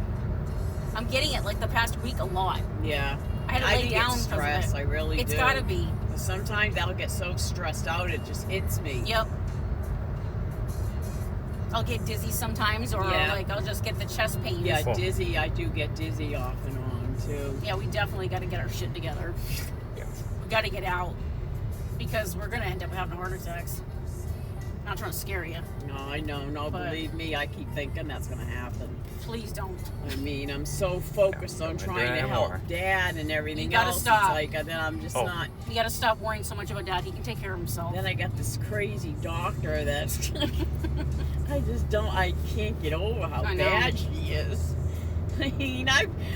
I'm getting it like the past week a lot. Yeah. I had to lay think down it's because stress. of I it. really It's do. gotta be. Sometimes I'll get so stressed out it just hits me. Yep. I'll get dizzy sometimes, or Yeah. like I'll just get the chest pains. Yeah, Cool. dizzy. I do get dizzy off and on too. Yeah, we definitely got to get our shit together. Yeah. We got to get out because we're gonna end up having heart attacks. Not trying to scare you. No, I know. No, But- believe me, I keep thinking that's going to happen. Please don't. I mean, I'm so focused on don't do trying it to help anymore. Dad and everything You gotta else. stop. It's like, then I'm just Oh. not. You got to stop worrying so much about Dad. He can take care of himself. Then I got this crazy doctor that's. I can't get over how I know. bad she is. I mean,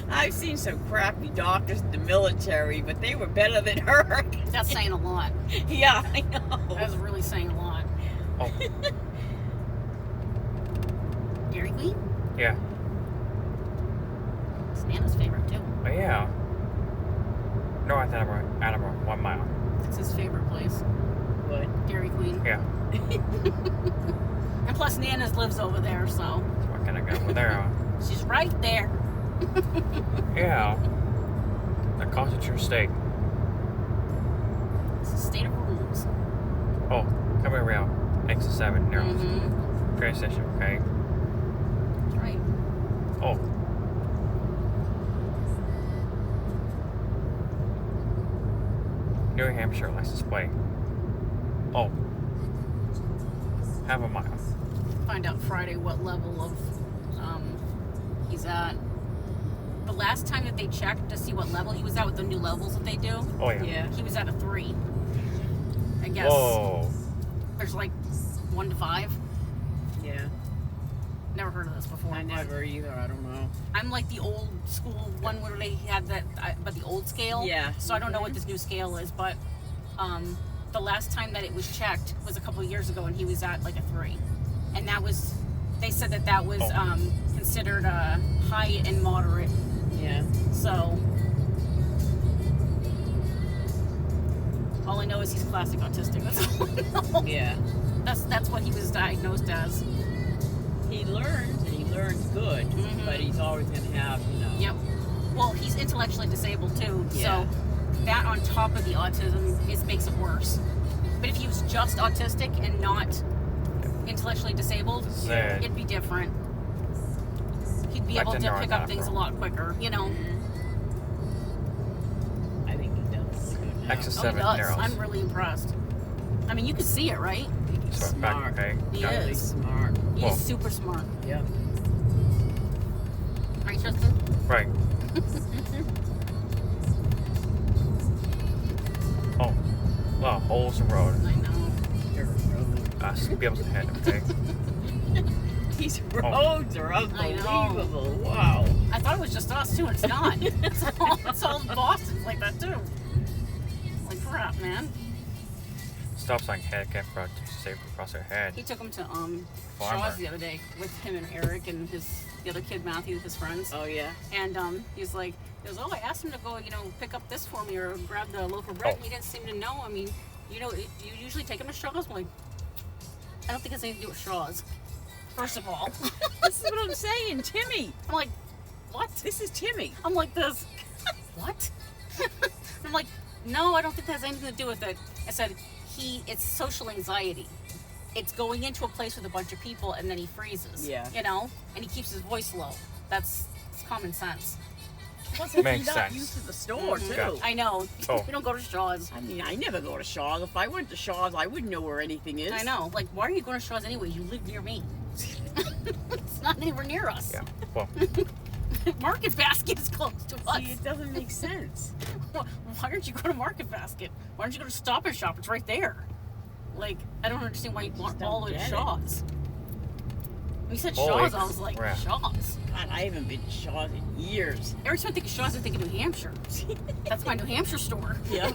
I've seen some crappy doctors in the military, but they were better than her. That's saying a lot. Yeah, I know. That's really saying a lot. Oh, Dairy Queen? yeah. It's Nana's favorite too. Oh, yeah. North Attleborough, 1 mile. It's his favorite place. What? Dairy Queen. Yeah. And plus Nana's lives over there, so So we're gonna go over there. she's right there. Yeah. The Constitution State. It's a state of rules. Oh, come here, Real. Exit 7, narrows. Mm-hmm. Train station, okay? That's right. Oh. New Hampshire license plate. Oh. Half a mile. Find out Friday what level of he's at. The last time that they checked to see what level he was at with the new levels that they do, Oh, yeah. Yeah. he was at a 3. I guess Whoa. there's like 1 to 5. Yeah. Never heard of this before. I but never either. I don't know. I'm like the old school one where they had that, but the old scale. Yeah. So I don't know what this new scale is, but the last time that it was checked was a couple of years ago, and he was at like a 3. and they said that was considered high and moderate. Yeah. So all I know is he's classic autistic. That's all I know. Yeah. That's what he was diagnosed as. He learns, and he learns good, but he's always going to have, Yep. Well, he's intellectually disabled too, Yeah. so that on top of the autism makes it worse. But if he was just autistic and not intellectually disabled, it'd be different. He'd be Like able the to pick up neurotypical. things a lot quicker, I think he does good now. Exercise. Oh, he 7 does. narrows. I'm really impressed. I mean, you can see it, right? He's So back, smart. okay. He got it. Really is. smart. He's Whoa. super smart. Yep. Right, Tristan? Right. Oh. Wow, holes in the road. I know. Dirt road. Be able to head, okay? These roads are I know. unbelievable. Wow. I thought it was just us too, and it's not. it's all Boston's like that too. Like crap, man. Stop sign head can't for safe across their head. He took him to Farmer. Shaw's the other day with him and Eric and the other kid Matthew, his friends. Oh, yeah. And he was like, I asked him to go, pick up this for me or grab the local bread. Oh. He didn't seem to know. I mean, you usually take him to Shaw's. I'm like, I don't think it's anything to do with Shaw's. First of all, This is what I'm saying. Timmy. I'm like, what? This is Timmy. I'm like this. What? I'm like, no, I don't think that has anything to do with it. I said, it's social anxiety. It's going into a place with a bunch of people and then he freezes. Yeah. And he keeps his voice low. It's common sense. Plus, Makes he's not sense. used to the store, too. Gotcha. I know. Oh. We don't go to Shaw's. I mean, I never go to Shaw's. If I went to Shaw's, I wouldn't know where anything is. I know. Like, why are you going to Shaw's anyway? You live near me. It's not anywhere near us. Yeah. Well, Market Basket is close to us. See, it doesn't make sense. Why aren't you go to Market Basket? Why don't you go to Stop and Shop? It's right there. Like, I don't understand why you want all the way to get it. Shaw's. When you said Holy Shaw's, I was like, crap. Shaw's? God, I haven't been to Shaw's in years. Every time I think of Shaw's, I think of New Hampshire. That's my New Hampshire store. Yeah.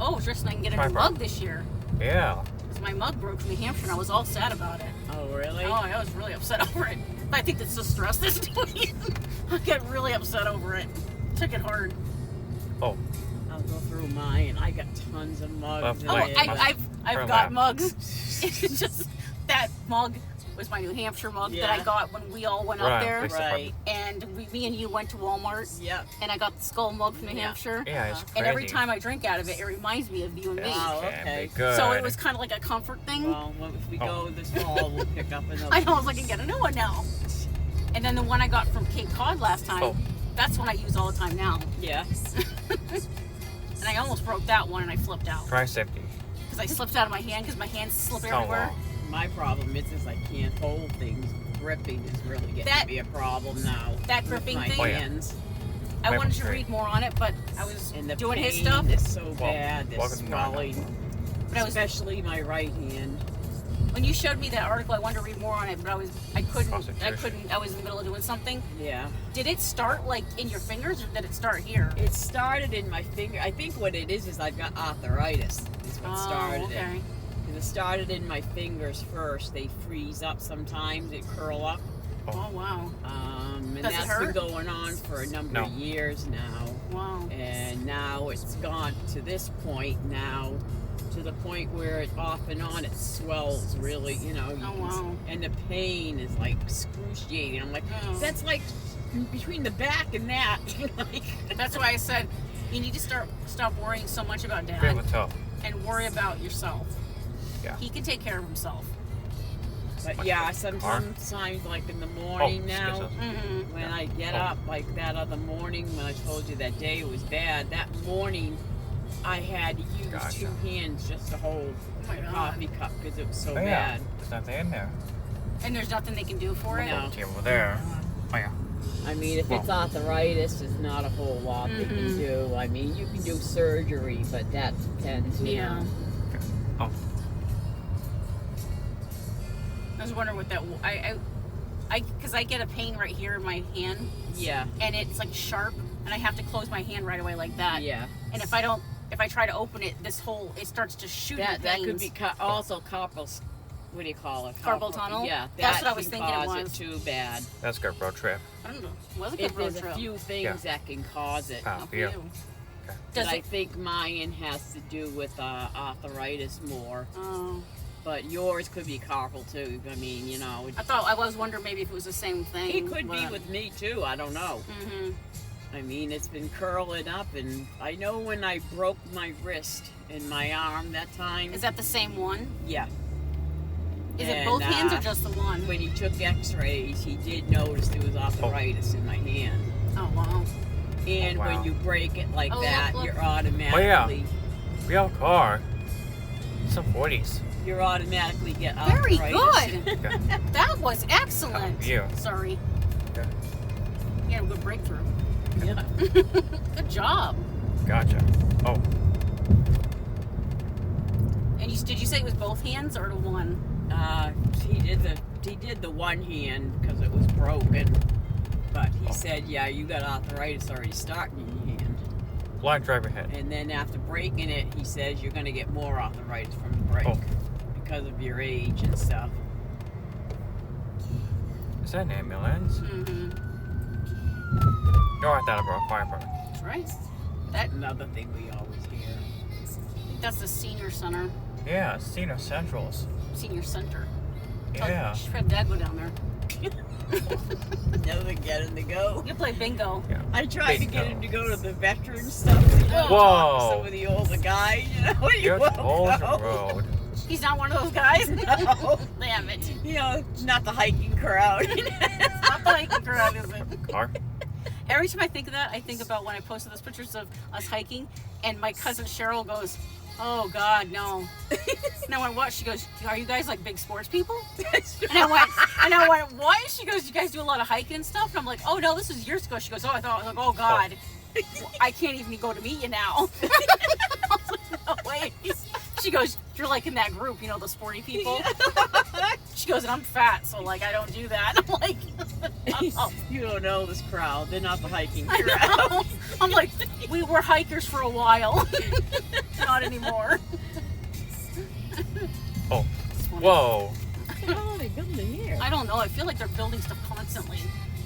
Oh, Tristan, I can get a Try new Brown. mug this year. yeah. Because my mug broke from New Hampshire and I was all sad about it. Oh, really? Oh, I was really upset over it. I think that's the stress that's doing it. I got really upset over it. Took it hard. Oh, I'll go through mine, and I got tons of mugs. Well, Oh, Like, I've for got that. mugs. It's just that mug was my New Hampshire mug that I Yeah. got when we all went Right, up there. please. Right. And me and you went to Walmart, Yep. and I got the skull mug from New Yeah. Hampshire. yeah, it's crazy. And every time I drink out of it, it reminds me of you and me. Oh, Can okay. be good. So it was kind of like a comfort thing. Well, if we go this fall, we'll pick up another. I know, I was like, I can get a new one now. And then the one I got from Cape Cod last time, Oh. that's one I use all the time now. Yeah. And I almost broke that one and I flipped out. Try safety. Because I slipped out of my hand because my hands slip Come everywhere. on. My problem is I can't hold things. Gripping is really getting That- to be a problem now. that with gripping my thing? Oh, yeah. hands. I Maple wanted to tree. read more on it, but I was And the doing pain his stuff. is so Well, bad. The welcome to swelling. But I was, Especially my right hand. when you showed me that article, I wanted to read more on it, but I couldn't. Concentration. I was in the middle of doing something. Yeah. Did it start like in your fingers, or did it start here? It started in my finger. I think what it is I've got arthritis. Is what started it. okay. And it started in my fingers first. They freeze up sometimes. They curl up. Oh wow. And Does it that's hurt? been going on for a number No. of years now. Wow. And now it's gone to this point now, to the point where it off and on it swells really, you know. Oh, wow. And the pain is like excruciating. I'm like, Oh. that's like between the back and that. Like, That's why I said you need to stop worrying so much about Feel Dad it tough. and worry about yourself. Yeah. He can take care of himself. but yeah, sometimes like in the morning now, Mm-hmm. when I get Oh. up, like that other morning when I told you that day it was bad, that morning I had to use Gotcha. two hands just to hold Oh my the God. coffee cup because it was so Oh, yeah. bad. There's nothing in there. And there's nothing they can do for it. No. See over there. Oh, yeah. I mean, if it's Well. arthritis, it's not a whole lot they can Mhm. do. I mean, you can do surgery, but that depends, you Yeah. know. Oh, I was wondering what that. Because I get a pain right here in my hand, Yeah, and it's like sharp, and I have to close my hand right away like that. yeah. And if I try to open it, it starts to shoot. That in that could veins. be also carpal what do you call it? Carpal tunnel? Yeah, That's that what I was can thinking it cause was. too bad. That's a good road trip. I don't know. It was a good road There's trip. a few things Yeah. that can cause it. Ah, Good for yeah. you. Okay. Does But I it? think mine has to do with arthritis more. Oh. But yours could be carpal too. I mean, you know. I was wondering maybe if it was the same thing. It could be with me too. I don't know. Mm-hmm. I mean, it's been curling up, and I know when I broke my wrist and my arm that time. Is that the same one? Yeah. Is it And, both hands or just the one? When he took X-rays, he did notice there was arthritis in my hand. Oh wow. And Oh, wow. when you break it like Oh, that, look. you're automatically We have a car. Some 40s. you're automatically get Very arthritis. good. Okay. That was excellent. Oh, you. Sorry. Okay. You had a good breakthrough. Yeah. Good job. Gotcha. Oh, And did you say it was both hands or the one? He did the one hand because it was broken, but he said, yeah, you got arthritis already starting in your hand. blind driver head. And then after breaking it, he says you're going to get more arthritis from the break Oh. because of your age and stuff. Is that an ambulance? Mm-hmm. You're at Attleborough Fire Department. That's right. That Another thing we always hear. I think that's the senior center. Yeah, Senior Centrals. Senior center. Yeah. Should have Dad go down there. Never get him to go. You play bingo. Yeah. I tried to Bingo. get him to go to the veteran stuff. You know, Whoa. talk to some of the older guys. You know, he You're won't told go. the road. He's not one of those guys. No. Damn it. You know, not the hiking crowd. Not like a crowd, is it? Car. Every time I think of that, I think about when I posted those pictures of us hiking, and my cousin Cheryl goes, "Oh God, no!" And I went, "What?" She goes, "Are you guys like big sports people?" And I went, "What?" She goes, "You guys do a lot of hiking and stuff?" And I'm like, "Oh no, this was years ago." She goes, "Oh, I thought," I was like, "Oh God, I can't even go to meet you now." I was like, "No way." She goes, "You're like in that group, you know, the sporty people." She goes, "And I'm fat, so like I don't do that." I'm like, oh. You don't know this crowd. They're not the hiking I crowd. know. I'm like, we were hikers for a while. Not anymore. Oh. It's funny. Whoa. Oh, they built it here. I don't know. I feel like they're building stuff constantly.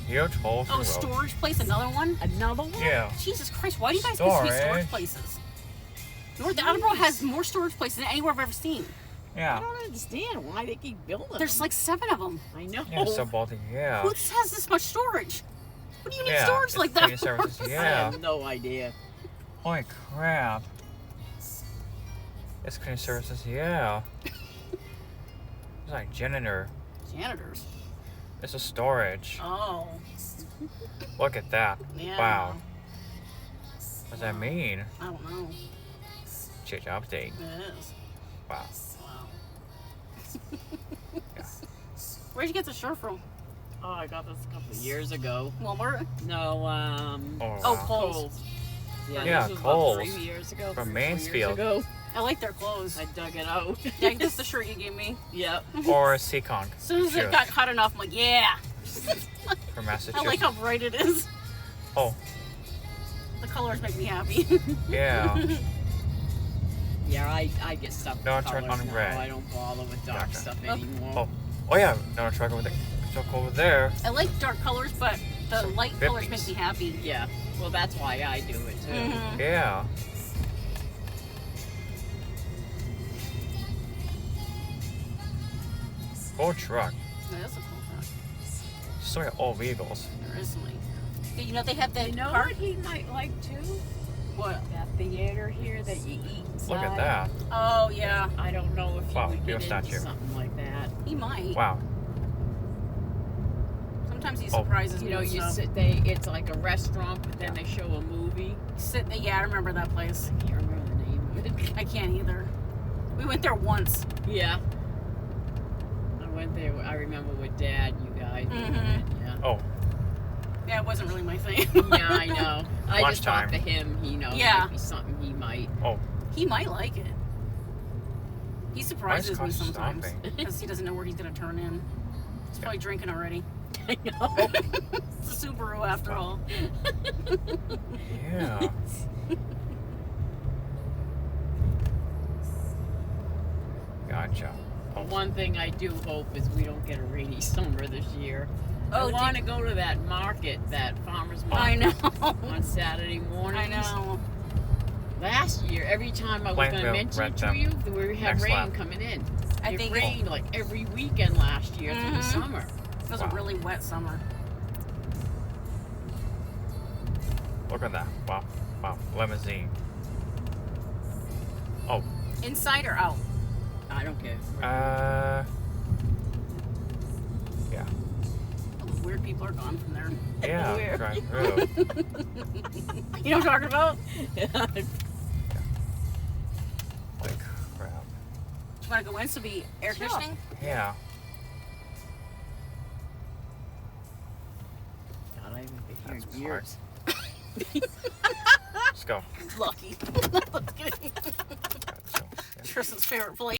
You're told the Oh, road. storage place, another one? Another one? Yeah. Jesus Christ, why do you guys get sweet storage Storage. places? North Attleborough has more storage places than anywhere I've ever seen. I Yeah. don't understand why they keep building There's them. like 7 of them. I know. Yeah, so Baltic, yeah. Who has this much storage? What do you need Yeah, storage it's like that cleaning for? services, I yeah. have no idea. Holy crap. It's cleaning services, yeah. It's like janitor. Janitors. It's a storage. Oh. Look at that. Yeah. Wow. What does that mean? I don't know. Change update. It is. Wow. Wow. Yeah. Where'd you get the shirt from? Oh, I got this a couple of years ago. Walmart? No, Oh, Oh, wow. Kohl's. Yeah, this was Kohl's. about 3 years ago. From 3 years Mansfield. ago. I like their clothes. I dug it out. Yeah, that's the shirt you gave me. Yep. Or a Seekonk. As soon as it Shoes got hot enough, I'm like, yeah. from I Massachusetts. like how bright it is. Oh, The colors make me happy. yeah. Yeah, I get stuff No, with turn colors on now. red. I don't bother with dark Gotcha. stuff Oh. anymore. Oh, oh yeah. No truck over there. Truck over there. I like dark colors, but the Some light colors 50s. make me happy. Yeah. Well, that's why I do it too. Mhm. Yeah. Cool truck. That is a cool truck. So many old vehicles. There is something. You know, they have that You know car. what he might like too? What? That theater here that you eat inside. Look at that. Oh, yeah. I don't know if Wow, he would Leo get into statue. something like that. He might. Wow. Sometimes he Oh. surprises You me know, with you stuff. sit. It's like a restaurant, but then they show a movie. Yeah, I remember that place. I can't remember the name of it. I can't either. We went there once. Yeah. I went there. I remember with Dad. You guys. we Mhm. went, Yeah. Oh, Yeah, it wasn't really my thing. Yeah, I know. I just thought Lunchtime. for him, Yeah. might be something he might. oh. He might like it. He surprises car me sometimes stopping? because he doesn't know where he's going to turn in. He's probably drinking already. I know. It's a Subaru after all. Yeah. Gotcha. The one thing I do hope is we don't get a rainy summer this year. Oh, I want to go to that market, that farmer's market. I know. On Saturday mornings. I know. Last year, every time I was Wait, going to we'll mention it rent to them you, we had next rain lap. coming in. I It think rained like every weekend last year through the summer. it was Wow. a really wet summer. Look at that. Wow. Wow. Limousine. Oh. Inside or out? I don't care. Yeah. All the weird people are gone from there. Yeah. Where? Drive through. You know what I'm talking about? Holy crap. You want to go in so be air Sure. conditioning? Yeah. God, I haven't been here That's in years. Let's go. Lucky. Let's get in. Let's go. Yeah. Tristan's favorite place.